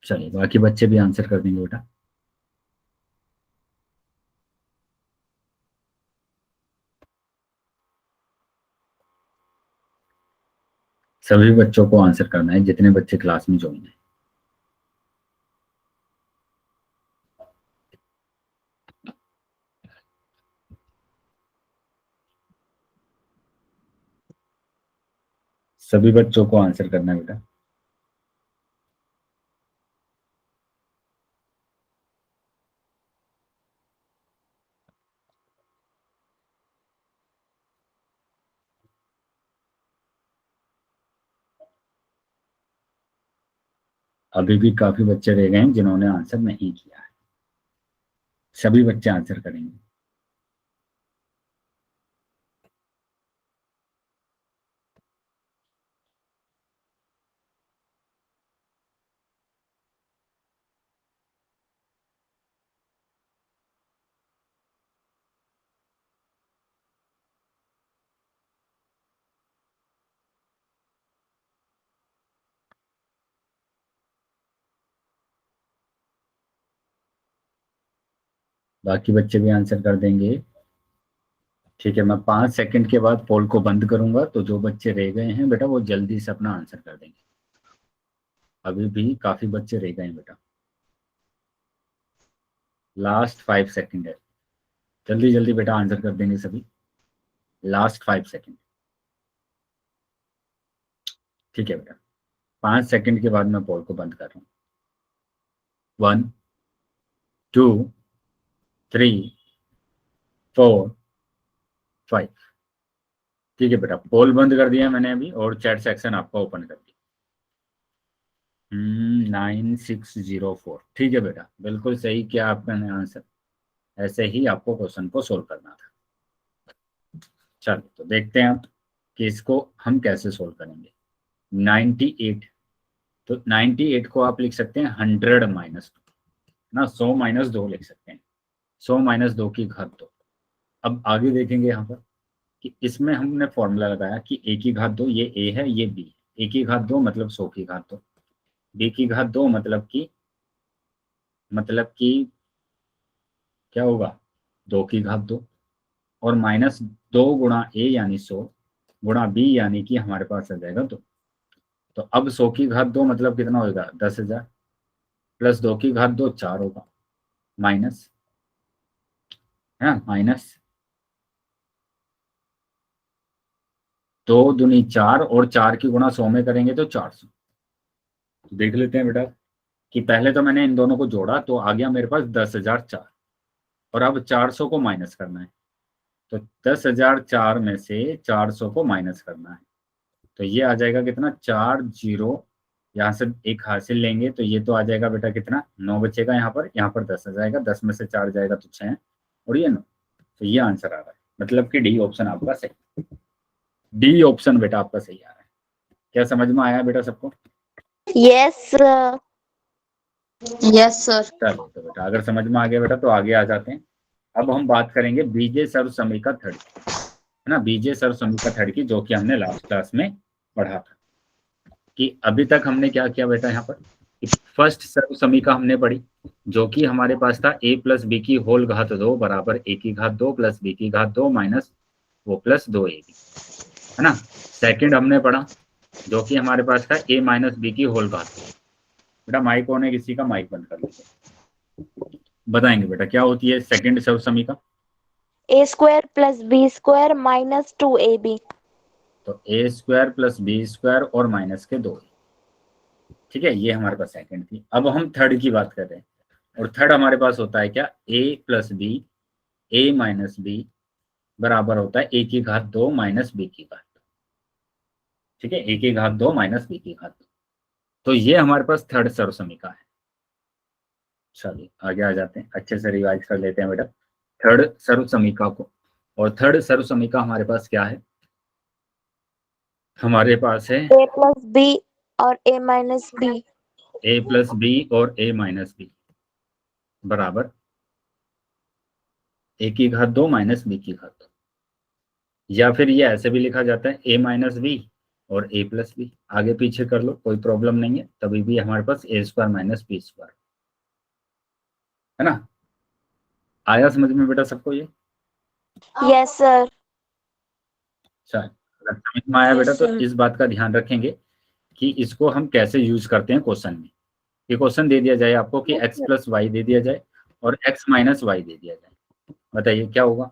चलिए बाकी बच्चे भी आंसर कर देंगे बेटा। सभी बच्चों को आंसर करना है जितने बच्चे क्लास में ज्वाइन है। सभी बच्चों को आंसर करना है बेटा। अभी भी काफी बच्चे रह गए हैं जिन्होंने आंसर नहीं किया है। सभी बच्चे आंसर करेंगे। बाकी बच्चे भी आंसर कर देंगे। ठीक है, मैं 5 सेकंड के बाद पोल को बंद करूंगा, तो जो बच्चे रह गए हैं बेटा वो जल्दी से अपना आंसर कर देंगे। अभी भी काफी बच्चे रह गए हैं बेटा, लास्ट 5 सेकंड है, जल्दी जल्दी बेटा आंसर कर देंगे सभी, लास्ट 5 सेकंड। ठीक है बेटा, 5 सेकंड के बाद मैं पोल को बंद कर रहा हूँ। 1 2 3 4 5। ठीक है बेटा, पोल बंद कर दिया मैंने अभी, और चैट सेक्शन आपका ओपन कर दिया। 9604। ठीक है बेटा, बिल्कुल सही किया आपने आंसर। ऐसे ही आपको क्वेश्चन को सोल्व करना था। चलो तो देखते हैं आप कि इसको हम कैसे सोल्व करेंगे। 98, तो 98 को आप लिख सकते हैं 100 माइनस 2 ना, 100 माइनस 2 लिख सकते हैं, 100 माइनस 2 की घात 2। अब आगे देखेंगे यहाँ पर कि इसमें हमने फॉर्मूला लगाया कि a की घात 2, ये a है ये b, a की घात 2 मतलब 100 की घात 2, b की घात 2 मतलब कि क्या होगा 2 की घात 2, और माइनस 2 गुणा a यानी 100 गुणा b यानी कि हमारे पास आ जाएगा 2। तो अब 100 की घात 2 मतलब कितना होगा 10,000, प्लस 2 की घात 2 4 होगा, माइनस है माइनस 2 दूनी 4, और 4 की गुणा 100 में करेंगे तो 400। तो देख लेते हैं बेटा कि पहले तो मैंने इन दोनों को जोड़ा तो आ गया मेरे पास 10,004, और अब 400 को माइनस करना है, तो 10,004 में से 400 को माइनस करना है, तो ये आ जाएगा कितना 4 0, यहाँ से एक हासिल लेंगे तो ये तो आ जाएगा बेटा कितना 9 बचेगा, यहाँ पर 10 आ जाएगा, 10 में से 4 जाएगा तो 6, और ये 9। तो ये आंसर आ रहा है, मतलब कि डी ऑप्शन आपका सही, डी ऑप्शन बेटा आपका सही आ रहा है। क्या समझ में आया बेटा सबको? Yes sir. Yes sir. चलो तो बेटा अगर समझ में आ गया बेटा तो आगे आ जाते हैं। अब हम बात करेंगे बीजे सर्व समीका थर्ड, है ना, बीजे सर्व समीका थर्ड की, जो कि हमने लास्ट क्लास में पढ़ा था। कि अभी तक हमने क्या किया बेटा, यहाँ पर फर्स्ट सर्व समीका हमने पढ़ी, जो कि हमारे पास था a प्लस बी की होल घात 2 बराबर a की घात 2 प्लस b की घात 2 माइनस वो प्लस 2ab, है ना। सेकंड हमने पढ़ा जो कि हमारे पास था a माइनस बी की होल घात 2। बेटा माइक ऑन है किसी का, माइक बंद कर लीजिए। बताएंगे बेटा क्या होती है सेकंड सर्व समीका? A square plus b square minus 2ab। तो a square plus b square और माइनस के 2। ठीक है, ये हमारे पास सेकंड थी। अब हम थर्ड की बात कर रहे हैं, और थर्ड हमारे पास होता है क्या, a plus b a minus b बराबर होता है a की घात 2 माइनस b की घात 2। ठीक है, a की घात 2 माइनस b की घात 2। तो ये हमारे पास थर्ड सर्व समीका है। चलिए आगे आ जाते हैं, अच्छे से रिवाइज कर लेते हैं बेटा थर्ड सर्व समीका को। और थर्ड सर्व समीका हमारे पास क्या है, हमारे पास है ए प्लस बी और a minus b. a plus b और a माइनस बी बराबर a की घात 2 माइनस b की घात 2, या फिर ये ऐसे भी लिखा जाता है a माइनस बी और a प्लस बी। आगे पीछे कर लो कोई प्रॉब्लम नहीं है, तभी भी हमारे पास a square minus b square, है ना। आया समझ में बेटा सबको ये? Yes sir. चल अगर समझ में आया बेटा तो इस बात का ध्यान रखेंगे कि इसको हम कैसे यूज करते हैं क्वेश्चन में। ये क्वेश्चन दे दिया जाए आपको कि x प्लस वाई दे दिया जाए और x माइनस वाई दे दिया जाए, बताइए क्या होगा?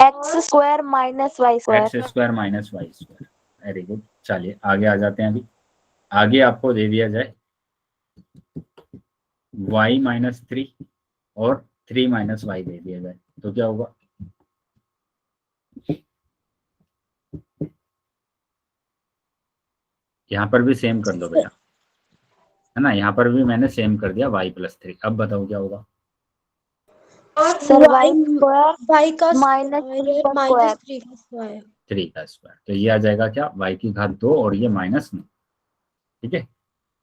X square minus y square. X square minus y square. Very good. चलिए आगे आ जाते हैं। अभी आगे आपको दे दिया जाए y माइनस 3 और 3 माइनस वाई दे दिया जाए तो क्या होगा? यहाँ पर भी सेम कर दो बेटा, है ना, यहाँ पर भी मैंने सेम कर दिया y प्लस 3। अब बताओ क्या होगा? सर वाई स्क्वायर वाई का माइनस माइनस 3 का स्क्वायर। 3 का स्क्वायर, तो ये आ जाएगा क्या y की घात 2 और ये माइनस 9। ठीक है,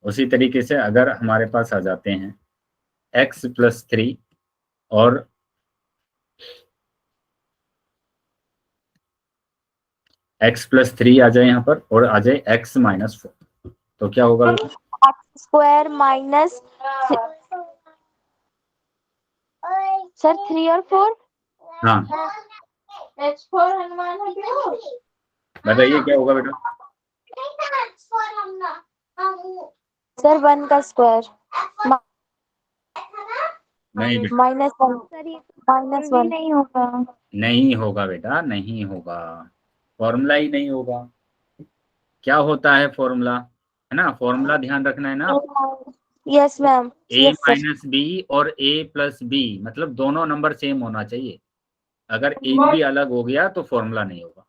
उसी तरीके से अगर हमारे पास आ जाते हैं x प्लस 3 और x प्लस 3 आ जाए यहाँ पर, और आ जाए x माइनस 4, तो क्या होगा? एक्स स्क्वायर माइनस सर 3 और 4 हाँ बताइए क्या होगा बेटा? सर 1 का स्क्वायर नहीं बेटा, -1 नहीं होगा। नहीं होगा बेटा, नहीं होगा, फॉर्मूला ही नहीं होगा। क्या होता है फॉर्मूला, है ना? फॉर्मूला ध्यान रखना है ना। Yes ma'am, a yes sir. Minus b और a प्लस बी, मतलब दोनों नंबर सेम होना चाहिए। अगर एक भी अलग हो गया तो फॉर्मूला नहीं होगा,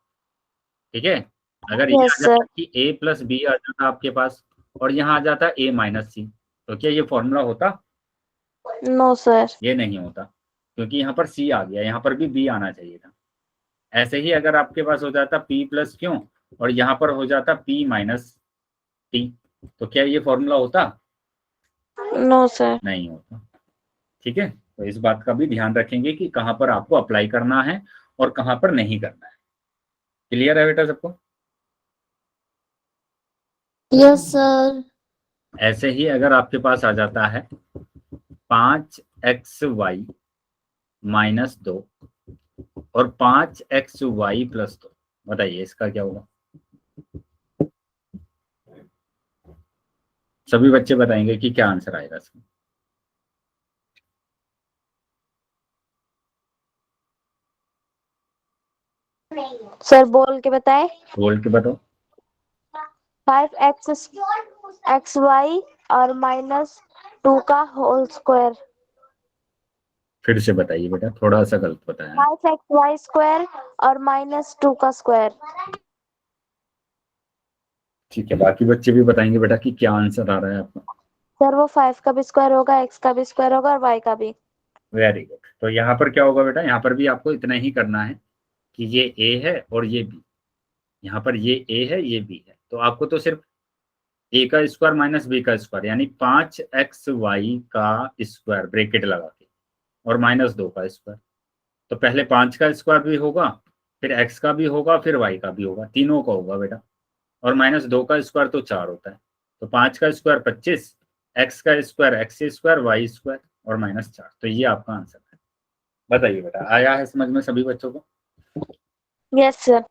ठीक है? अगर ये आ यस जाता सर। कि a प्लस बी आ जाता आपके पास और यहाँ आ जाता a माइनस सी, तो क्या ये फॉर्मूला होता? No sir. ये नहीं होता, क्योंकि यहाँ पर c आ गया, यहाँ पर भी b आना चाहिए था। ऐसे ही अगर आपके पास हो जाता p प्लस क्यों और यहाँ पर हो जाता p माइनस टी, तो क्या ये फॉर्मूला होता? No sir. नहीं होता, ठीक है? तो इस बात का भी ध्यान रखेंगे कि कहाँ पर आपको अप्लाई करना है और कहाँ पर नहीं करना है। क्लियर है बेटा सबको? Yes sir. ऐसे ही अगर आपके पास आ जाता है 5xy माइनस 2 और 5xy प्लस 2, बताइए इसका क्या होगा? सभी बच्चे बताएंगे कि क्या आंसर आएगा इसका। सर बोल के बताए। बोल के बताओ। 5xy और -2 का होल स्क्वायर। फिर से बताइए बेटा, थोड़ा सा गलत बताया। 5xy स्क्वायर और -2 का स्क्वायर। ठीक है, बाकी बच्चे भी बताएंगे बेटा कि क्या आंसर आ रहा है आपका। सर वो 5 का भी स्क्वायर होगा, x का भी स्क्वायर होगा और y का भी। Very good. तो यहाँ पर क्या होगा बेटा? यहाँ पर भी आपको इतना ही करना है कि ये a है और ये b, यहाँ पर ये a है ये b है, तो आपको तो सिर्फ a का स्क्वायर माइनस b का स्क्वायर यानी 5xy का स्क्वायर ब्रैकेट लगा के और -2 का स्क्वायर, तो पहले 5 का स्क्वायर भी होगा, फिर x का भी होगा, फिर y का भी होगा, तीनों का होगा बेटा। और -2 का स्क्वायर तो 4 होता है, तो 5 का स्क्वायर 25, x का square x square y square और -4, तो ये आपका आंसर है। बताइए बेटा, आया है समझ में सभी बच्चों को? Yes sir.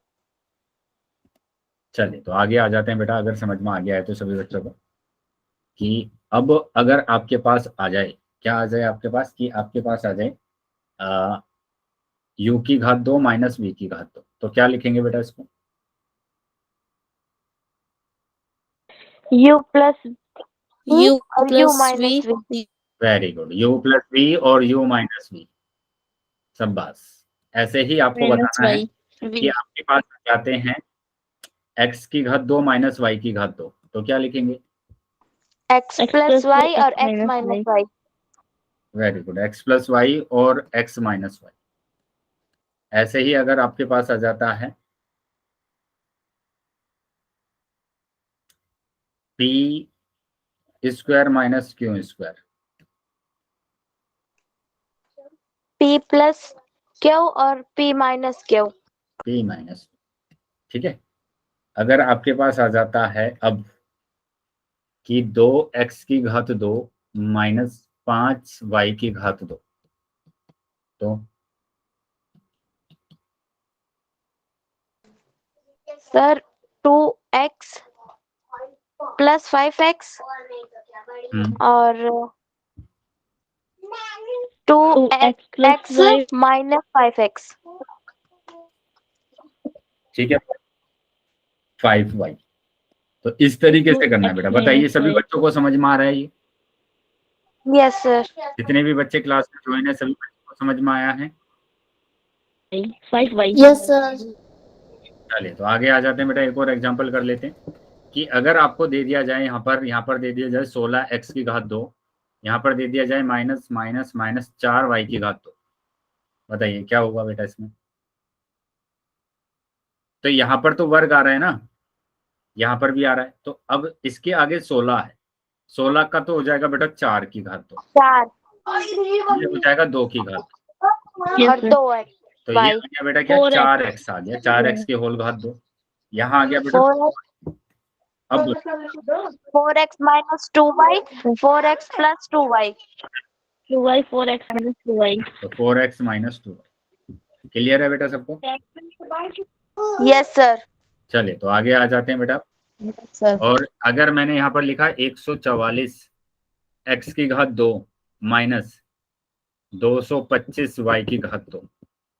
चलिए तो आगे आ जाते हैं बेटा, अगर समझ में आ गया है तो सभी बच्चों को, कि अब अगर आपके पास आ जाए, क्या आ जाए आपके पास, कि आपके पास आ जाए u की घात 2 माइनस v की घात 2, तो क्या लिखेंगे बेटा इसको? u प्लस U और u plus minus V. v। Very good, u plus v और u माइनस v, सब बस ऐसे ही आपको Minus बताना है Y. कि V. आपके पास आ जाते हैं x की घात 2 माइनस y की घात 2, तो क्या लिखेंगे? x प्लस y और x minus y। Very good, x plus y और x माइनस वाई। ऐसे ही अगर आपके पास आ जाता है p square minus q square, p plus q और p minus q। p minus, ठीक है? अगर आपके पास आ जाता है अब कि 2x की घात 2 माइनस 5y की घात 2, तो सर 2x प्लस 5x और 2x plus Y. Minus 5x। ठीक है, 5y, तो इस तरीके से करना है बेटा। बताइए सभी बच्चों को समझ में आ रहा है ये? Yes sir. जितने भी बच्चे क्लास में ज्वाइन है सभी बच्चों को समझ में आया है? 5Y. Yes sir. चलिए तो आगे आ जाते हैं बेटा, एक और एग्जांपल कर लेते हैं कि अगर आपको दे दिया जाए यहाँ पर दे दिया जाए 16x की घात 2, यहाँ पर दे दिया जाए माइनस माइनस माइनस 4y की घात 2, बताइए क्या होगा बेटा इसमें? तो यहाँ पर तो वर्ग आ रहा है ना, यहाँ पर भी आ रहा है, तो अब इसके आगे 16 है, 16 का तो हो जाएगा बेटा 4 की घात 2, 4 ये हो जाएगा 2 की घात, और 2x। तो ये आ गया बेटा क्या? 4x आ गया, 4x की होल घात 2, यहाँ आ गया बेटा 4x minus 2y, 4x plus 2y। 2y 4x minus 2y. तो 4x माइनस 2y। क्लियर है बेटा सबको? Yes sir. चलिए तो आगे आ जाते हैं बेटा। सर और अगर मैंने यहाँ पर लिखा 144 x की घात 2 माइनस 225 y की घात 2,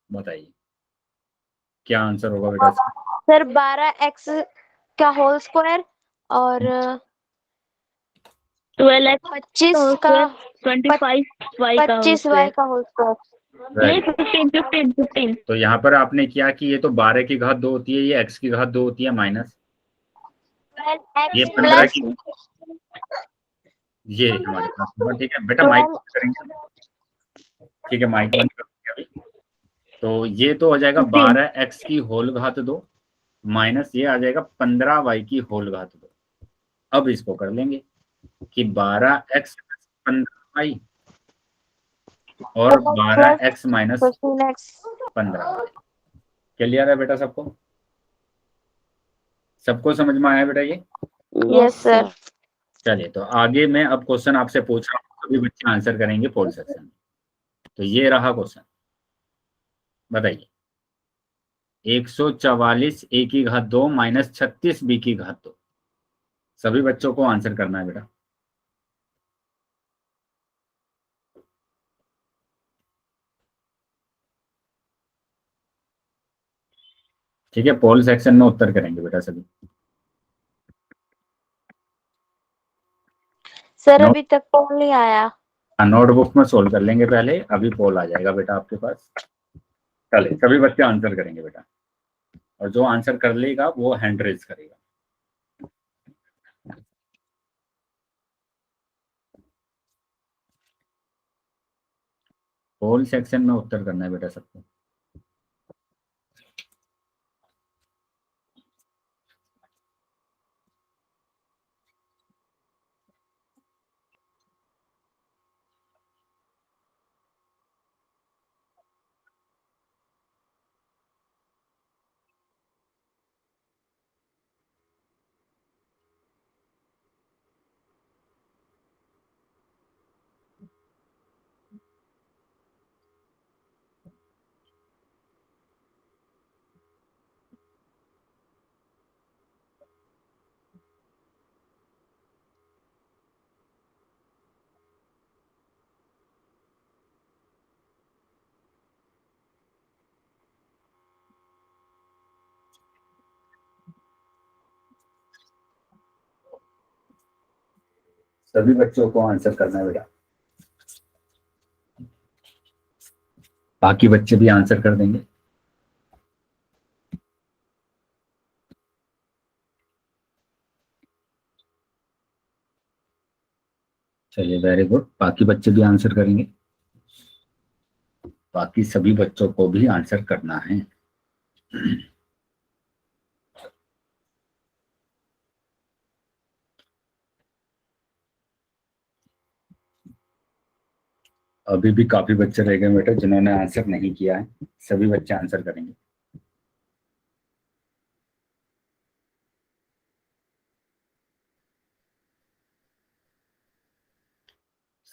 बताइए क्या आंसर होगा बेटा इसका? सर 12x का होल स्क्वायर और 12x 25 का 25y का 25y का होल स्क्वायर। नहीं 15 तो यहाँ पर आपने क्या कि ये तो 12 की घात 2 होती है, ये x की घात 2 होती है माइनस ये 15 की, ये हमारे पास होगा। ठीक है बेटा, माइक बंद करेंगे। ठीक है माइक बंद करेंगे अभी। तो ये तो हो जाएगा 12x की होल घात 2 माइनस ये आ जाएगा 15y की होल घात 2। अब इसको कर लेंगे कि 12x 15y और 12x माइनस 15y। क्लियर है बेटा सबको? सबको समझ में आया बेटा ये? Yes sir. चलिए तो आगे मैं अब क्वेश्चन आपसे पूछ रहा हूँ, सभी बच्चे आंसर करेंगे पोल सेक्शन में। तो ये रहा क्वेश्चन, बताइए 144 a की घात 2 माइनस 36 b की घात 2। सभी बच्चों को आंसर करना है बेटा। ठीक है, पोल सेक्शन में उत्तर करेंगे बेटा सभी। सर अभी तक पोल नहीं आया। नोटबुक में सोल्व कर लेंगे पहले, अभी पोल आ जाएगा बेटा आपके पास। चलिए सभी बच्चे आंसर करेंगे बेटा, और जो आंसर कर लेगा वो हैंड रेज करेगा। पोल सेक्शन में उत्तर करना है बेटा सबको। सभी बच्चों को आंसर करना है बेटा, बाकी बच्चे भी आंसर कर देंगे। चलिए वेरी गुड, बाकी बच्चे भी आंसर करेंगे। बाकी सभी बच्चों को भी आंसर करना है। अभी भी काफी बच्चे रह गए बेटा जिन्होंने आंसर नहीं किया है, सभी बच्चे आंसर करेंगे।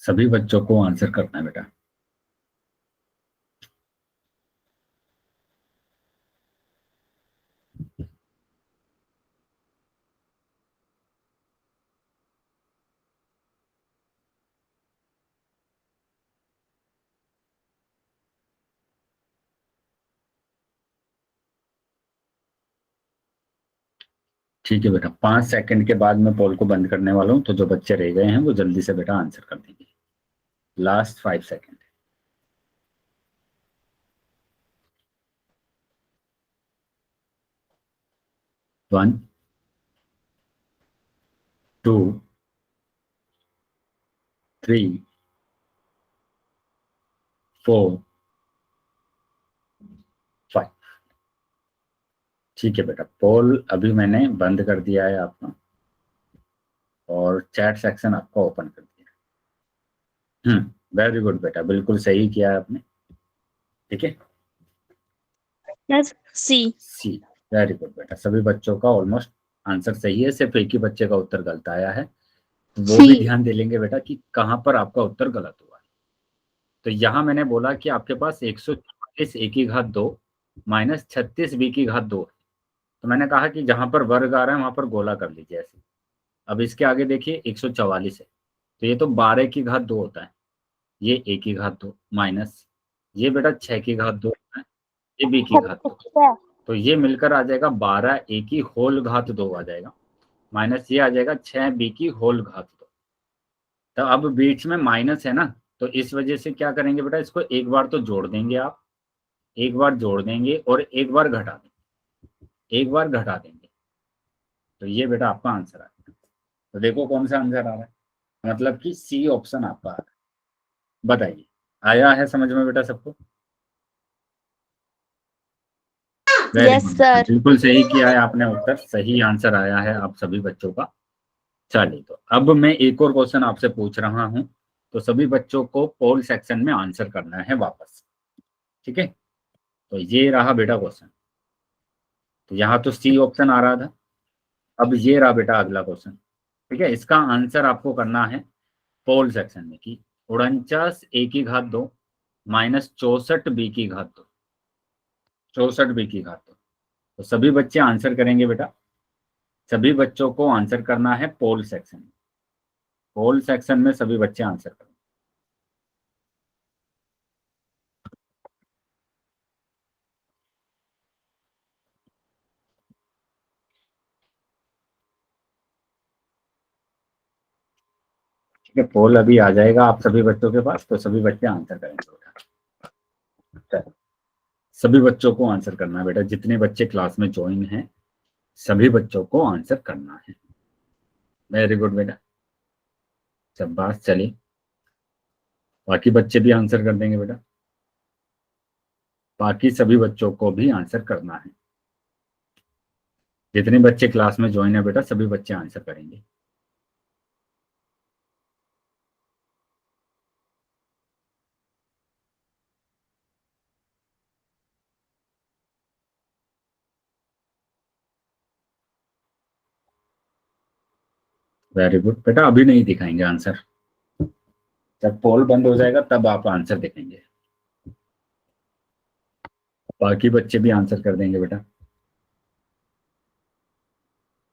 सभी बच्चों को आंसर करना है बेटा। ठीक है बेटा, 5 सेकंड के बाद मैं पोल को बंद करने वाला हूं, तो जो बच्चे रह गए हैं वो जल्दी से बेटा आंसर कर देंगे। Last 5 second. 1 2 3 4 5। ठीक है बेटा, पोल अभी मैंने बंद कर दिया है आपका, और चैट सेक्शन आपका ओपन कर दिया। वेरी गुड बेटा, बिल्कुल सही किया है आपने। ठीक है, सी वेरी गुड बेटा, सभी बच्चों का ऑलमोस्ट आंसर सही है, सिर्फ एक ही बच्चे का उत्तर गलत आया है। वो भी ध्यान दे लेंगे बेटा कि कहाँ पर आपका उत्तर गलत हुआ है। तो यहाँ मैंने बोला कि आपके पास 144 a की घात 2 माइनस 36 b की घात 2 है। तो मैंने कहा कि जहां पर वर्ग आ रहा है वहां पर गोला कर लीजिए ऐसे। अब इसके आगे देखिए 144 है, तो ये तो 12 की घात 2 होता है, ये a की घात 2 माइनस ये बेटा 6 की घात 2 होता है, ये b की घात 2। अच्छा, तो ये मिलकर आ जाएगा 12 a की होल घात 2 आ जाएगा, माइनस ये आ जाएगा 6 b की होल घात 2। तो अब बीच में माइनस है ना, तो इस वजह से क्या करेंगे बेटा, इसको एक बार तो जोड़ देंगे आप, एक बार जोड़ देंगे और एक बार घटा देंगे, एक बार घटा देंगे। तो ये बेटा आपका आंसर आ गया। तो देखो कौन सा आंसर आ रहा है, मतलब कि सी ऑप्शन आपका आ रहा है। बताइए आया है समझ में बेटा सबको? Very yes good। सर। बिल्कुल सही किया है आपने उत्तर, सही आंसर आया है आप सभी बच्चों का। चलिए तो अब मैं एक और क्वेश्चन आपसे पूछ रहा हूं, तो सभी बच्चों को पोल सेक्शन में आंसर करना है वापस, ठीक है? तो ये रहा बेटा क्वेश्चन। तो यहाँ तो सी ऑप्शन आ रहा था, अब ये रहा बेटा अगला क्वेश्चन, ठीक है? इसका आंसर आपको करना है पोल सेक्शन में कि 49 a की घात 2 माइनस 64 b की घात 2, 64 b की घात 2। तो सभी बच्चे आंसर करेंगे बेटा, सभी बच्चों को आंसर करना है पोल सेक्शन में। पोल सेक्शन में सभी बच्चे आंसर करेंगे। ठीक है, पोल अभी आ जाएगा आप सभी बच्चों के पास, तो सभी बच्चे आंसर करेंगे बेटा। चलो, सभी बच्चों को आंसर करना है बेटा, जितने बच्चे क्लास में ज्वाइन हैं सभी बच्चों को आंसर करना है। वेरी गुड बेटा, शाबाश। चलिए बाकी बच्चे भी आंसर कर देंगे बेटा, बाकी सभी बच्चों को भी आंसर करना है। जितने बच्चे क्लास में ज्वाइन है बेटा सभी बच्चे आंसर करेंगे। वेरी गुड बेटा, अभी नहीं दिखाएंगे आंसर, जब पोल बंद हो जाएगा तब आप आंसर देखेंगे। बाकी बच्चे भी आंसर कर देंगे बेटा,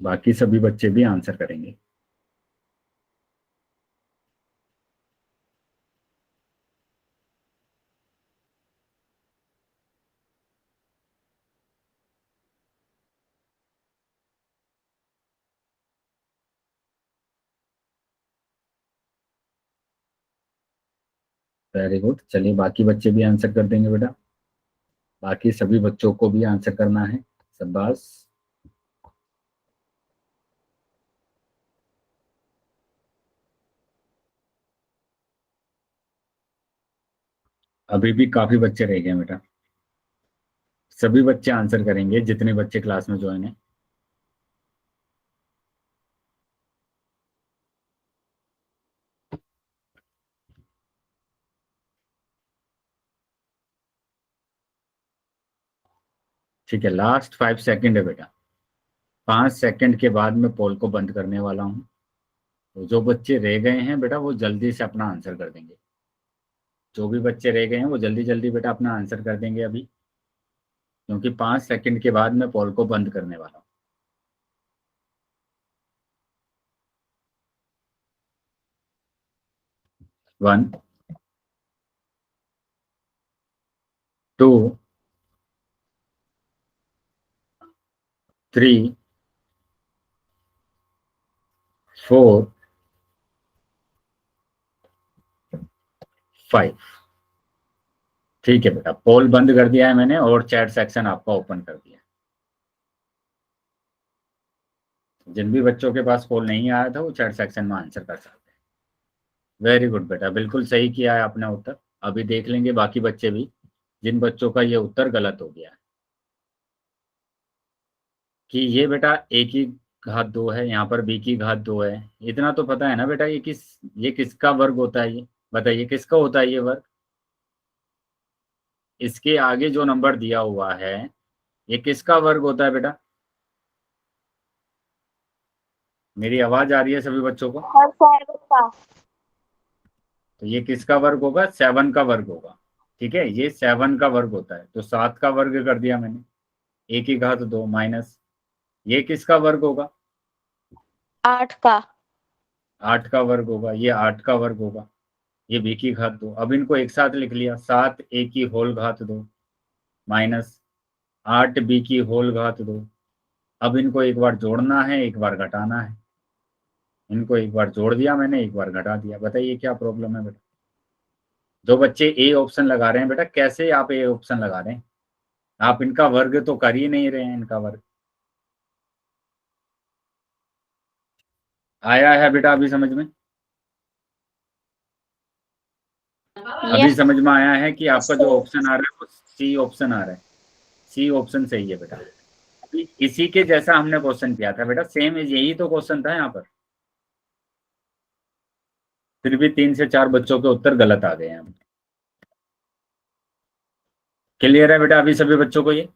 बाकी सभी बच्चे भी आंसर करेंगे। वेरी गुड, चलिए बाकी बच्चे भी आंसर कर देंगे बेटा, बाकी सभी बच्चों को भी आंसर करना है। शाबाश। अभी भी काफी बच्चे रह गए बेटा, सभी बच्चे आंसर करेंगे जितने बच्चे क्लास में ज्वाइन है। ठीक है, लास्ट 5 सेकंड है बेटा, 5 सेकंड के बाद मैं पोल को बंद करने वाला हूँ। तो जो बच्चे रह गए हैं बेटा वो जल्दी से अपना आंसर कर देंगे, जो भी बच्चे रह गए हैं वो जल्दी जल्दी बेटा अपना आंसर कर देंगे अभी, क्योंकि 5 सेकंड के बाद मैं पोल को बंद करने वाला हूँ। 1 2 3 4 5। ठीक है बेटा, पोल बंद कर दिया है मैंने और चैट सेक्शन आपका ओपन कर दिया। जिन भी बच्चों के पास पोल नहीं आया था वो चैट सेक्शन में आंसर कर सकते हैं। वेरी गुड बेटा, बिल्कुल सही किया है आपने उत्तर। अभी देख लेंगे बाकी बच्चे भी, जिन बच्चों का ये उत्तर गलत हो गया है। कि ये बेटा a की घात 2 है, यहाँ पर b की घात 2 है, इतना तो पता है ना बेटा, ये किसका वर्ग होता है? ये बताइए किसका होता है ये वर्ग? इसके आगे जो नंबर दिया हुआ है ये किसका वर्ग होता है बेटा? मेरी आवाज आ रही है सभी बच्चों को? हर वर्ग का। तो ये किसका वर्ग होगा, 7 का वर्ग होगा, ठीक है, ये 7 का वर्ग होता है, तो 7 का वर्ग कर दिया मैंने, a की घात 2 माइनस ये किसका वर्ग होगा, 8 का 8 का वर्ग होगा, ये 8 का वर्ग होगा, ये b की घात 2। अब इनको एक साथ लिख लिया, 7 a की होल घात 2 माइनस 8 b की होल घात 2। अब इनको एक बार जोड़ना है, एक बार घटाना है, इनको एक बार जोड़ दिया मैंने, एक बार घटा दिया। बताइए क्या प्रॉब्लम है बेटा। जो बच्चे ए ऑप्शन लगा रहे हैं बेटा, कैसे आप ए ऑप्शन लगा रहे हैं, आप इनका वर्ग तो कर ही नहीं रहे हैं, इनका वर्ग आया है बेटा अभी समझ में, अभी समझ में आया है कि आपका जो ऑप्शन आ रहा है वो सी ऑप्शन आ रहा है, सी ऑप्शन सही है बेटा। अभी इसी के जैसा हमने क्वेश्चन किया था बेटा, सेम यही तो क्वेश्चन था यहाँ पर, फिर भी 3 से 4 बच्चों के उत्तर गलत आ गए हैं। क्लियर है बेटा अभी सभी बच्चों को ये?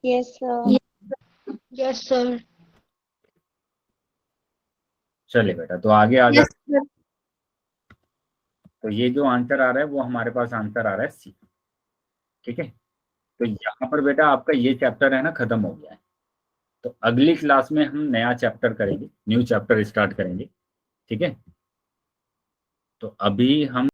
Yes sir. Yes sir. चलिए बेटा, तो आगे आ जा। Yes, sir. तो ये जो आंसर आ रहा है वो हमारे पास आंसर आ रहा है सी, ठीक है। तो यहाँ पर बेटा आपका ये चैप्टर है ना खत्म हो गया है, तो अगली क्लास में हम नया चैप्टर करेंगे, न्यू चैप्टर स्टार्ट करेंगे, ठीक है। तो अभी हम